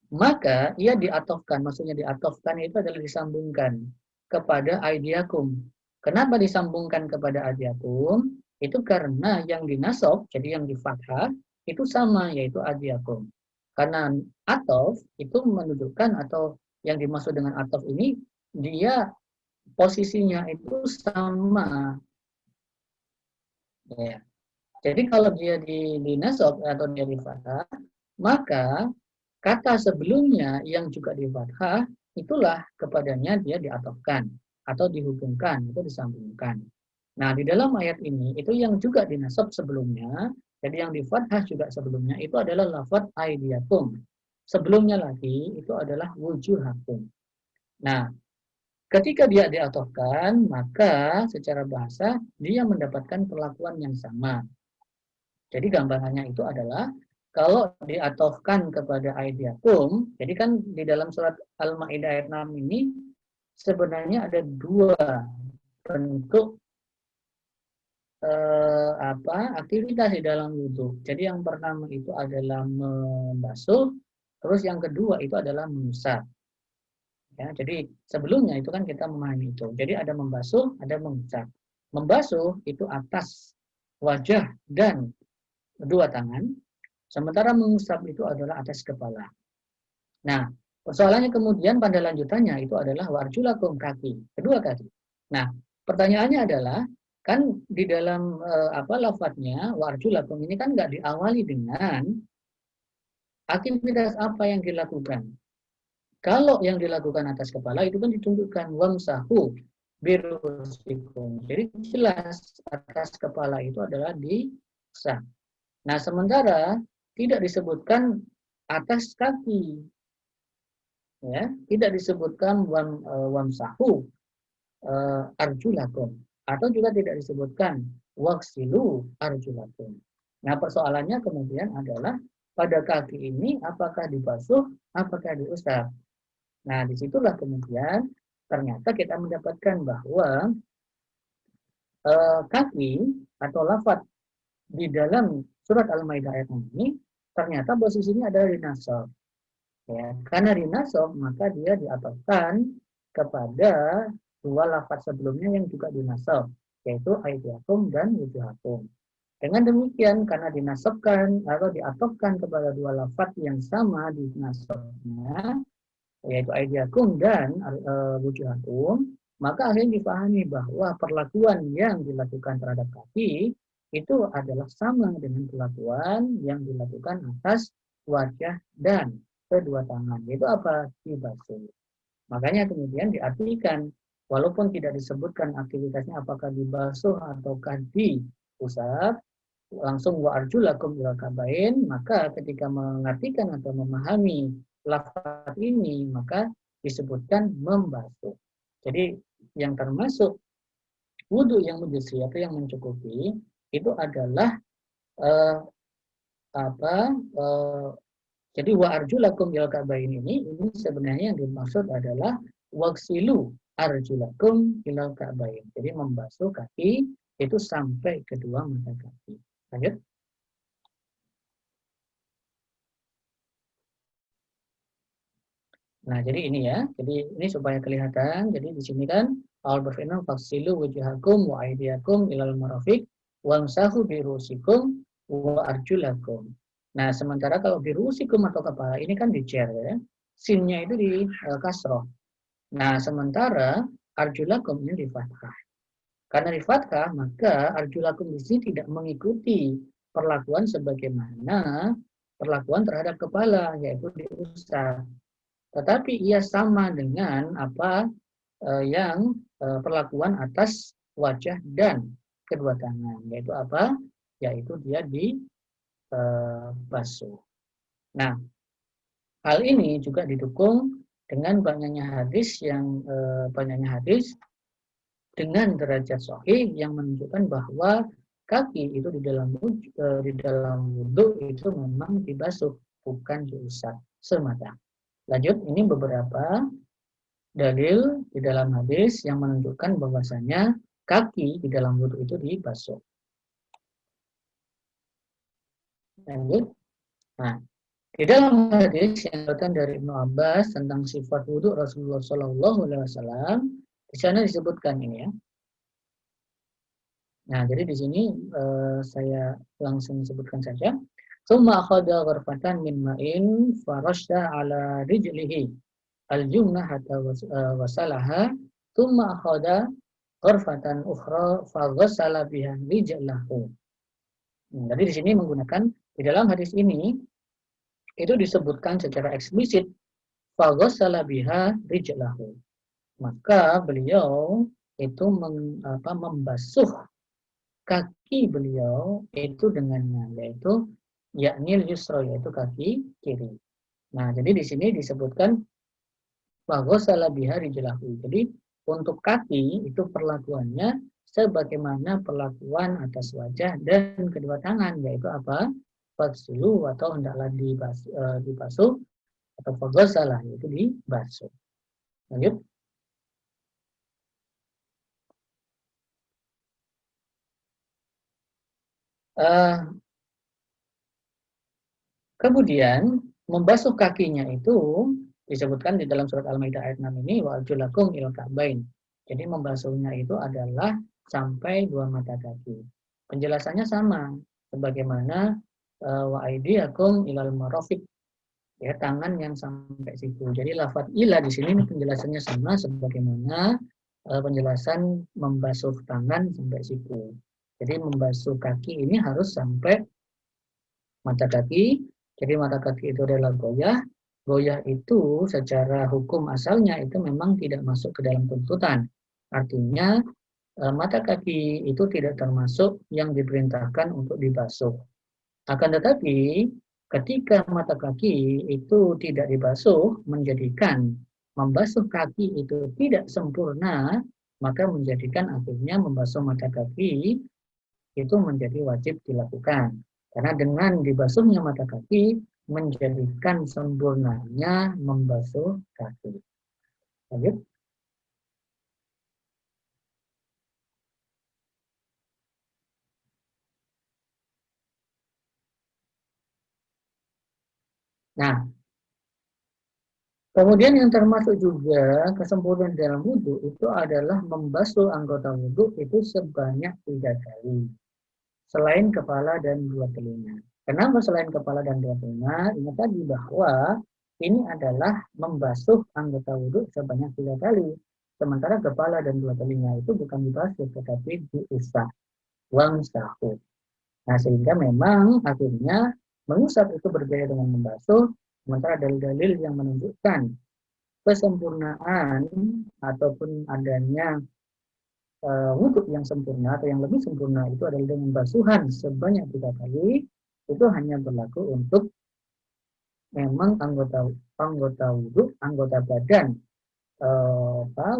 maka ia diatofkan, maksudnya diatofkan itu adalah disambungkan kepada aidiakum. Kenapa disambungkan kepada aidiakum? Itu karena yang dinasab, jadi yang di fathah, itu sama, yaitu aidiakum. Karena atof itu menunjukkan, atau yang dimaksud dengan atof ini, dia posisinya itu sama. Ya. Jadi kalau dia di nasab atau dia di fathah, maka kata sebelumnya yang juga di fathah, itulah kepadanya dia diatofkan atau dihubungkan atau disambungkan. Nah, di dalam ayat ini itu yang juga dinasab sebelumnya, jadi yang di fathah juga sebelumnya itu adalah lafadz aidiakum. Sebelumnya lagi itu adalah wujuhakum. Nah, ketika dia diatofkan, maka secara bahasa dia mendapatkan perlakuan yang sama. Jadi gambarannya itu adalah kalau diatofkan kepada aidiakum, jadi kan di dalam surat Al-Maidah ayat 6 ini sebenarnya ada dua bentuk aktivitas di dalam wudhu. Jadi yang pertama itu adalah membasuh, terus yang kedua itu adalah mengusap. Ya, jadi sebelumnya itu kan kita memahami itu. Jadi ada membasuh, ada mengusap. Membasuh itu atas wajah dan kedua tangan, sementara mengusap itu adalah atas kepala. Nah, persoalannya kemudian pada lanjutannya itu adalah warjulakum, kaki, kedua kaki. Nah, pertanyaannya adalah kan di dalam lafadznya warjulakum ini kan nggak diawali dengan aktivitas apa yang dilakukan. Kalau yang dilakukan atas kepala itu kan ditunjukkan wamsahu birusikum. Jadi jelas atas kepala itu adalah disah. Nah, sementara tidak disebutkan atas kaki. Ya, tidak disebutkan wamsahu arjulakum atau juga tidak disebutkan waksilu arjulakum. Nah, persoalannya kemudian adalah pada kaki ini apakah dibasuh, apakah diusap. Nah, disitulah kemudian ternyata kita mendapatkan bahwa kaki atau lafadz di dalam surat Al-Maidah ayat ini ternyata posisinya adalah dinasab. Ya, karena dinasab maka dia diatofkan kepada dua lafadz sebelumnya yang juga dinasab, yaitu aidiakum dan wujuhakum. Dengan demikian karena dinasabkan atau diatofkan kepada dua lafadz yang sama di nasabnya, yaitu aidiakum dan wujuhakum, maka akhirnya dipahami bahwa perlakuan yang dilakukan terhadap kaki itu adalah sama dengan perlakuan yang dilakukan atas wajah dan kedua tangan. Itu apa? Dibasuh. Makanya kemudian diartikan, walaupun tidak disebutkan aktivitasnya apakah dibasuh ataukah diusap, langsung wa arjulakum ilal kabain, maka ketika mengartikan atau memahami lafaz ini maka disebutkan membasuh. Jadi yang termasuk wudhu yang mujzi atau yang mencukupi itu adalah jadi wa arjulakum ilal kabain ini sebenarnya yang dimaksud adalah waksilu arjulakum ilal kabain. Jadi membasuh kaki itu sampai kedua mata kaki. Lanjut. Nah, jadi ini ya. Jadi ini supaya kelihatan. Jadi di sini kan Allah berfirman faksilu wujuhakum wa aydiyakum ilal marafiq wamsahu birusikum wa arjulakum. Nah, sementara kalau birusikum atau kepala ini kan dijer ya. Sinnya itu di kasroh. Nah, sementara arjulakum ini di fathah. Karena di fathah, maka arjulakum di sini tidak mengikuti perlakuan sebagaimana perlakuan terhadap kepala, yaitu diusap. Tetapi ia sama dengan apa yang perlakuan atas wajah dan kedua tangan, yaitu apa? Yaitu dia dibasuh. Nah, hal ini juga didukung dengan banyaknya hadis dengan derajat sahih yang menunjukkan bahwa kaki itu di dalam wudhu itu memang dibasuh, bukan diusap semata. Lanjut, ini beberapa dalil di dalam hadis yang menunjukkan bahwasanya kaki di dalam wudhu itu dibasuh. Lanjut. Nah, di dalam hadis yang datang dari Ibnu Abbas tentang sifat wudhu Rasulullah SAW, di sana disebutkan ini ya. Nah, jadi di sini saya langsung sebutkan saja. Tsumma akhadha ghurfatan min ma'in farashta ala rijlihi al-jumna hatta wasalaha tsumma akhadha ghurfatan ukhra fa ghassala biha rijlahu. Jadi di sini menggunakan di dalam hadis ini itu disebutkan secara eksplisit faghassala biha rijlahu. Maka beliau itu membasuh kaki beliau itu dengannya, yaitu yakni yusra, yaitu kaki kiri. Nah, jadi di sini disebutkan faghassala biha rijlahu. Jadi untuk kaki itu perlakuannya sebagaimana perlakuan atas wajah dan kedua tangan, yaitu apa? Faghsilu atau hendaklah dibasuh atau faghassala yaitu dibasuh. Lanjut. Kemudian membasuh kakinya itu disebutkan di dalam surat Al-Maidah ayat 6 ini wa arjulakum ilal ka'bain. Jadi membasuhnya itu adalah sampai dua mata kaki. Penjelasannya sama sebagaimana wa aydiyakum ilal marafiq, ya, tangan yang sampai siku. Jadi lafaz ila di sini penjelasannya sama sebagaimana penjelasan membasuh tangan sampai siku. Jadi membasuh kaki ini harus sampai mata kaki. Jadi mata kaki itu adalah goyah. Goyah itu secara hukum asalnya itu memang tidak masuk ke dalam tuntutan. Artinya mata kaki itu tidak termasuk yang diperintahkan untuk dibasuh. Akan tetapi ketika mata kaki itu tidak dibasuh, menjadikan membasuh kaki itu tidak sempurna, maka menjadikan akhirnya membasuh mata kaki itu menjadi wajib dilakukan. Karena dengan dibasuhnya mata kaki menjadikan sempurnanya membasuh kaki. Lanjut. Nah, kemudian yang termasuk juga kesempurnaan dalam wudhu itu adalah membasuh anggota wudhu itu sebanyak 3 kali. Selain kepala dan 2 telinga. Kenapa selain kepala dan 2 telinga? Ingat tadi bahwa ini adalah membasuh anggota wudhu sebanyak 3 kali. Sementara kepala dan 2 telinga itu bukan dibasuh, tetapi diusap. Wamsahu. Nah, sehingga memang akhirnya mengusap itu berbeda dengan membasuh, sementara dalil-dalil yang menunjukkan kesempurnaan ataupun adanya wudhu yang sempurna atau yang lebih sempurna itu adalah dengan basuhan sebanyak 3 kali, itu hanya berlaku untuk memang anggota wudhu, anggota badan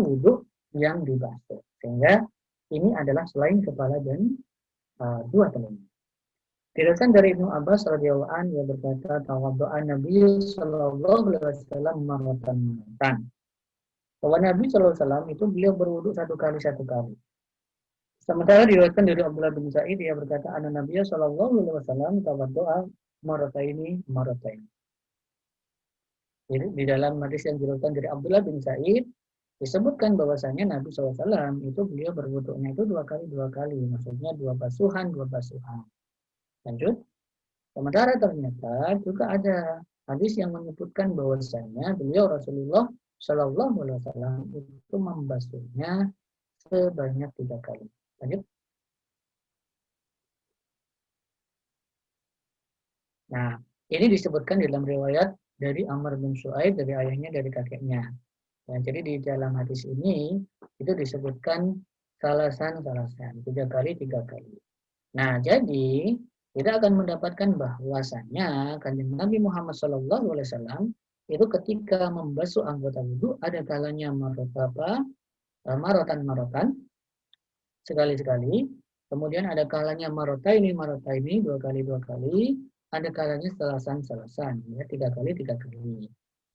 wudhu yang dibasuh. Sehingga ini adalah selain kepala dan 2 telinga. Diriwayatkan dari Ibnu Abbas radhiyallahu anhu yang berkata, tawaddu'a Nabi sallallahu alaihi wasallam marratan. Bahwa Nabi sallallahu alaihi wasallam itu beliau berwudu 1 kali. Sementara diriwayatkan dari Abdullah bin Sa'id, dia berkata, anna Nabi sallallahu alaihi wasallam tawaddu'a marrataini. Jadi di dalam hadis yang diriwayatkan dari Abdullah bin Sa'id disebutkan bahwasanya Nabi SAW itu beliau berwudunya itu 2 kali, maksudnya 2 basuhan. Lanjut. Sementara ternyata juga ada hadis yang menyebutkan bahwasanya beliau Rasulullah Shallallahu Alaihi Wasallam itu membasuhnya sebanyak 3 kali. Lanjut. Nah, ini disebutkan dalam riwayat dari Amr bin Shu'aib dari ayahnya dari kakeknya. Nah, jadi di dalam hadis ini itu disebutkan salasan 3 kali. Nah, jadi kita akan mendapatkan bahwasanya kanjeng Nabi Muhammad SAW itu ketika membasuh anggota wudhu ada kalanya marotan sekali-sekali, kemudian ada kalanya marotaini 2 kali, ada kalanya salasan ya 3 kali.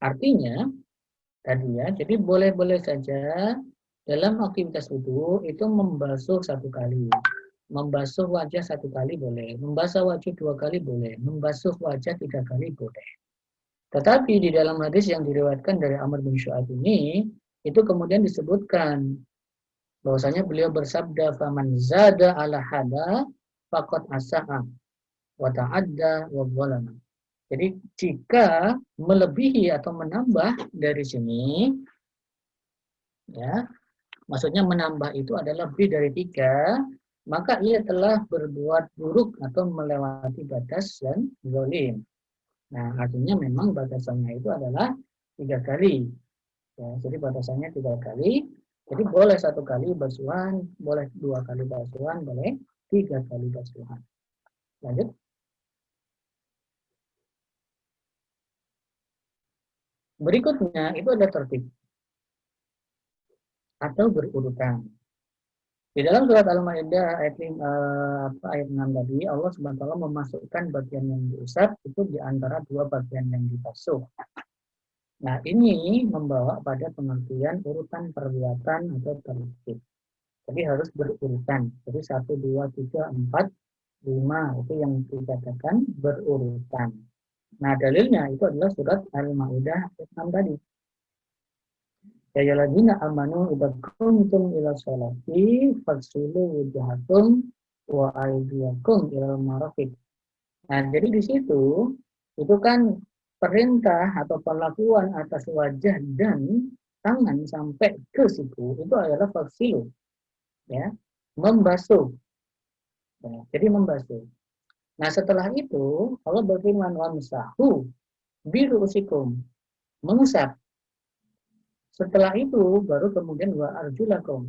Artinya tadi ya, jadi boleh-boleh saja dalam aktivitas wudhu itu membasuh 1 kali. Membasuh wajah 1 kali boleh, membasuh wajah 2 kali boleh, membasuh wajah 3 kali boleh. Tetapi di dalam hadis yang diriwayatkan dari Amr bin Shu'aib ini, itu kemudian disebutkan bahwasanya beliau bersabda, "Faman zada ala hada faqad asa'a wa ta'adda wa zalama." Jadi jika melebihi atau menambah dari sini, ya, maksudnya menambah itu adalah lebih dari 3, maka ia telah berbuat buruk atau melewati batas dan zalim. Nah, artinya memang batasannya itu adalah 3 kali. Ya, jadi batasannya 3 kali. Jadi boleh 1 kali basuhan, boleh 2 kali basuhan, boleh 3 kali basuhan. Lanjut. Berikutnya itu ada tertib atau berurutan. Di dalam surat Al-Maidah ayat 6 tadi, Allah SWT memasukkan bagian yang diusap itu di antara 2 bagian yang dibasuh. Nah, ini membawa pada pengertian urutan perbuatan atau tertib. Jadi harus berurutan. Jadi 1, 2, 3, 4, 5 itu yang dikatakan berurutan. Nah, dalilnya itu adalah surat Al-Maidah ayat 6 tadi. Ya ayyuhalladzina amanu idza qumtum ila sholati faghsilu wujuhakum wa aydiyakum ila marafiq. Nah, jadi di situ itu kan perintah atau perlakuan atas wajah dan tangan sampai ke siku itu adalah faghsilu, ya, membasuh. Ya, jadi membasuh. Nah, setelah itu Allah berfirman wamsahu biru'usikum, mengusap. Setelah itu baru kemudian wa arjulakum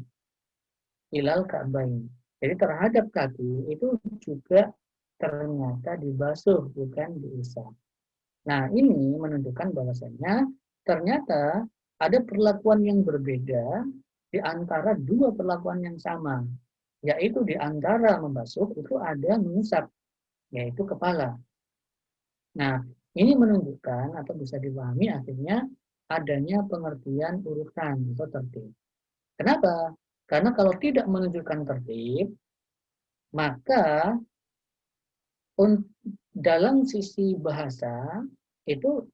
ilal ka'bain. Jadi terhadap kaki itu juga ternyata dibasuh bukan diusap. Nah, ini menunjukkan bahwasanya ternyata ada perlakuan yang berbeda di antara 2 perlakuan yang sama, yaitu di antara membasuh itu ada mengusap, yaitu kepala. Nah, ini menunjukkan atau bisa dipahami akhirnya adanya pengertian urutan atau tertib. Kenapa? Karena kalau tidak menunjukkan tertib, maka dalam sisi bahasa itu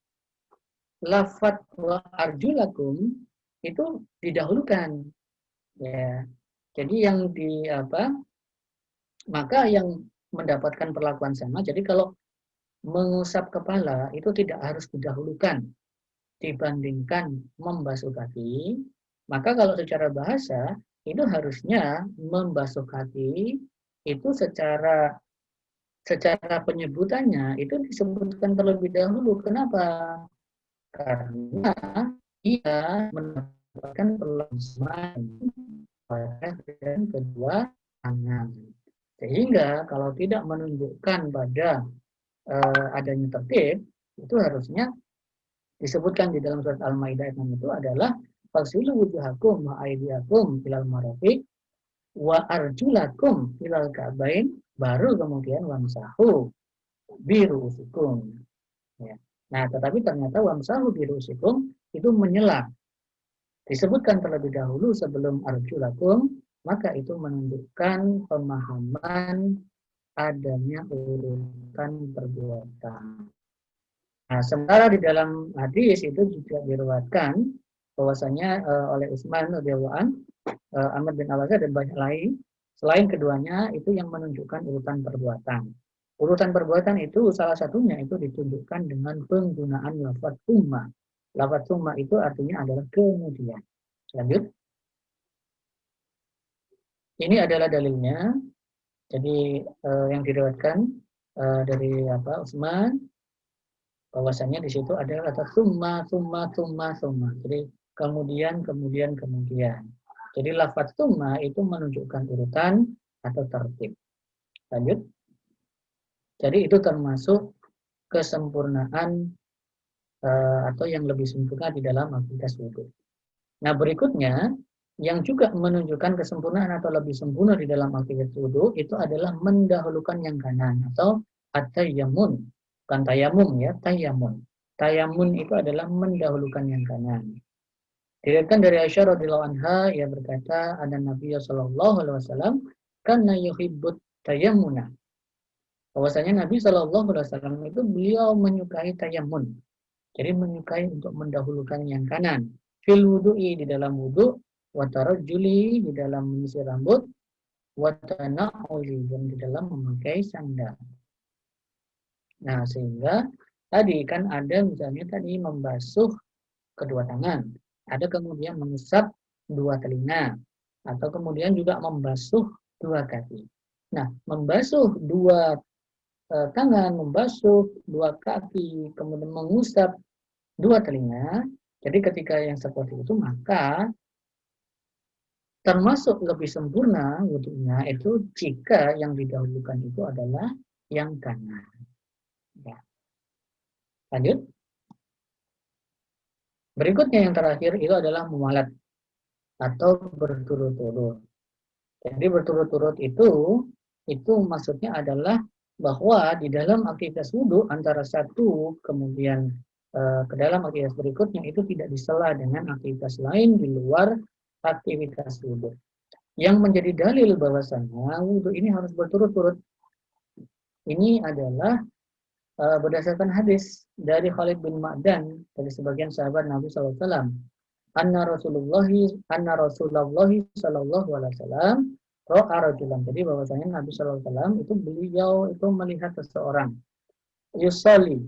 lafadz wa arjulakum itu didahulukan, ya. Jadi yang maka yang mendapatkan perlakuan sama. Jadi kalau mengusap kepala itu tidak harus didahulukan dibandingkan membasuh kaki, maka kalau secara bahasa itu harusnya membasuh kaki itu secara penyebutannya itu disebutkan terlebih dahulu. Kenapa? Karena ia mendapatkan perlakuan pada kedua tangan. Sehingga kalau tidak menunjukkan pada adanya tertib, itu harusnya disebutkan di dalam surat Al-Maidah ayat 6 itu adalah fasilu wujuhakum wa aydiyakum ilal marafiq wa arjulakum ilal ka'bain, baru kemudian wamsahu biru'usikum. Ya. Nah, tetapi ternyata wamsahu biru'usikum itu menyela. Disebutkan terlebih dahulu sebelum arjulakum, maka itu menunjukkan pemahaman adanya urutan perbuatan. Nah, sementara di dalam hadis itu juga diriwayatkan bahwasanya oleh Utsman radhiyallahu an, Ahmad bin Al-As dan banyak lain, selain keduanya itu yang menunjukkan urutan perbuatan. Urutan perbuatan itu salah satunya itu ditunjukkan dengan penggunaan lafaz tsumma. Lafaz tsumma itu artinya adalah kemudian. Lanjut. Ini adalah dalilnya. Jadi yang diriwayatkan dari Utsman, bahwasanya di situ ada kata summa. Jadi kemudian. Jadi lafaz summa itu menunjukkan urutan atau tertib. Lanjut. Jadi itu termasuk kesempurnaan atau yang lebih sempurna di dalam aktivitas wudhu. Nah, berikutnya yang juga menunjukkan kesempurnaan atau lebih sempurna di dalam aktivitas wudhu itu adalah mendahulukan yang kanan atau at-tayammun. Bukan tayamum ya, tayammun. Tayammun itu adalah mendahulukan yang kanan. Diriwayatkan dari Aisyah radhiyallahu anha, ia berkata, ada Nabi sallallahu alaihi wasallam kana yuhibbut tayammuna. Bahwasanya Nabi sallallahu alaihi wasallam itu beliau menyukai tayammun. Jadi menyukai untuk mendahulukan yang kanan. Fil wudu'i di dalam wudu, wa tarajjuli di dalam menyisir rambut, wa tana'uli dan di dalam memakai sandal. Nah, sehingga tadi kan ada misalnya tadi membasuh kedua tangan, ada kemudian mengusap 2 telinga, atau kemudian juga membasuh 2 kaki. Nah, membasuh 2 tangan, membasuh dua kaki, kemudian mengusap dua telinga. Jadi ketika yang seperti itu, maka termasuk lebih sempurna wudunya itu jika yang didahulukan itu adalah yang kanan. Ya. Lanjut. Berikutnya yang terakhir itu adalah muwalat atau berturut-turut. Jadi berturut-turut itu maksudnya adalah bahwa di dalam aktivitas wudhu antara satu kemudian ke dalam aktivitas berikutnya itu tidak disela dengan aktivitas lain di luar aktivitas wudhu. Yang menjadi dalil bahwasannya wudhu ini harus berturut-turut. Ini adalah berdasarkan hadis dari Khalid bin Ma'dan dari sebagian sahabat Nabi SAW. Anna Rasulullah Sallallahu Alaihi Wasallam ro'a rajulan. Jadi bahwasanya Nabi Sallallahu Alaihi Wasallam itu beliau itu melihat seseorang yusali,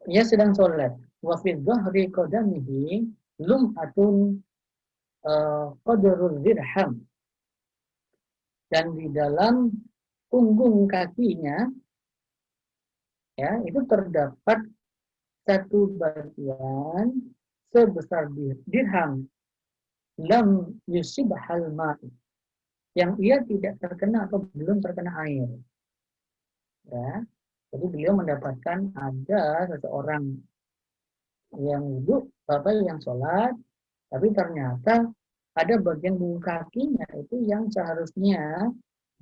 ia sedang sholat, wa fi dhahri qadamihi lum'atun qadrul dirham, dan di dalam punggung kakinya ya itu terdapat satu bagian sebesar dirham, lam yusibhal ma'i, yang ia tidak terkena atau belum terkena air. Ya, jadi beliau mendapatkan ada seseorang yang wudhu, yang sholat, tapi ternyata ada bagian punggung kakinya itu yang seharusnya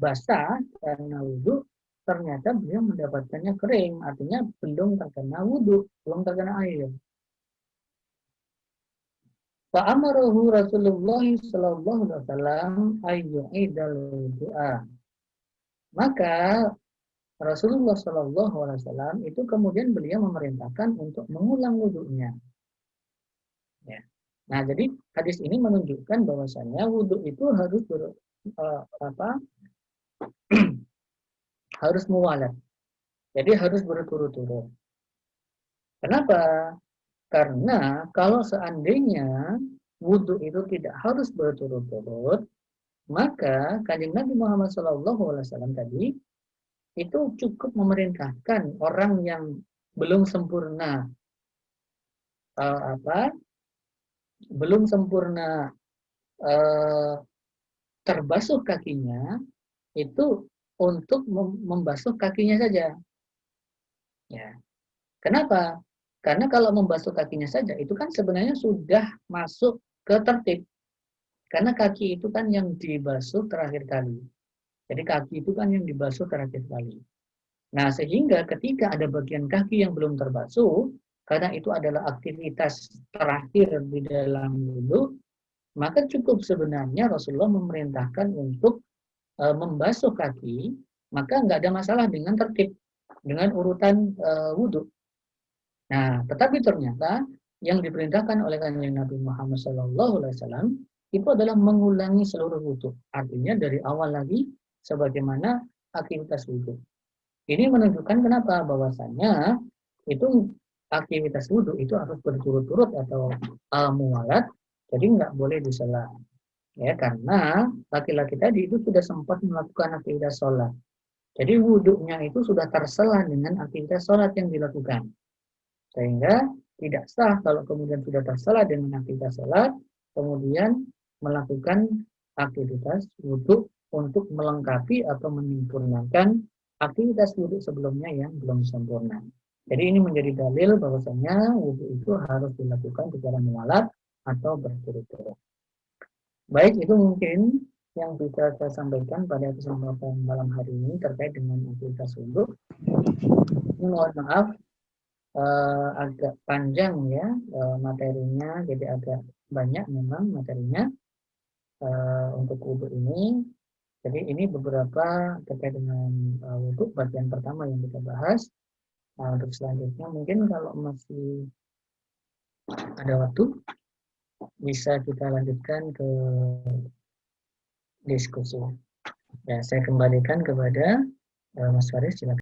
basah karena wudhu, ternyata beliau mendapatkannya kering, artinya belum terkena wudhu, belum terkena air. Fa'amarahu Rasulullah sallallahu alaihi wasallam ayyu'idal wudu'a. Maka Rasulullah sallallahu alaihi wasallam itu kemudian beliau memerintahkan untuk mengulang wudunya. Ya. Nah, jadi hadis ini menunjukkan bahwasannya wudu itu harus harus muwalat. Jadi harus berturut-turut. Kenapa? Karena kalau seandainya wudhu itu tidak harus berturut-turut, maka Kanjeng Nabi Muhammad SAW tadi itu cukup memerintahkan orang yang belum sempurna belum sempurna terbasuh kakinya itu untuk membasuh kakinya saja. Ya. Kenapa? Karena kalau membasuh kakinya saja, itu kan sebenarnya sudah masuk ke tertib. Karena kaki itu kan yang dibasuh terakhir kali. Jadi kaki itu kan yang dibasuh terakhir kali. Nah, sehingga ketika ada bagian kaki yang belum terbasuh, karena itu adalah aktivitas terakhir di dalam wudhu, maka cukup sebenarnya Rasulullah memerintahkan untuk membasuh kaki, maka nggak ada masalah dengan tertib, dengan urutan wudhu. Nah, tetapi ternyata yang diperintahkan oleh Kanjeng Nabi Muhammad SAW itu adalah mengulangi seluruh wudhu. Artinya dari awal lagi sebagaimana aktivitas wudhu. Ini menunjukkan kenapa bahwasannya itu aktivitas wudhu itu harus berturut-turut atau muwalat, jadi nggak boleh disela. Ya, karena laki-laki tadi itu sudah sempat melakukan aktivitas sholat. Jadi wudhunya itu sudah tersela dengan aktivitas sholat yang dilakukan. Sehingga tidak sah kalau kemudian sudah tersela dengan aktivitas sholat, kemudian melakukan aktivitas wudhu untuk melengkapi atau menyempurnakan aktivitas wudhu sebelumnya yang belum sempurna. Jadi ini menjadi dalil bahwasanya wudhu itu harus dilakukan secara muwalat atau berturut-turut. Baik, itu mungkin yang bisa saya sampaikan pada kesempatan malam hari ini terkait dengan aktivitas wudhu. Mohon maaf agak panjang ya materinya, jadi agak banyak memang materinya untuk wudhu ini. Jadi ini beberapa terkait dengan wudhu bagian pertama yang kita bahas. Nah, untuk selanjutnya mungkin kalau masih ada waktu bisa kita lanjutkan ke diskusi. Ya, saya kembalikan kepada Mas Faris, silakan.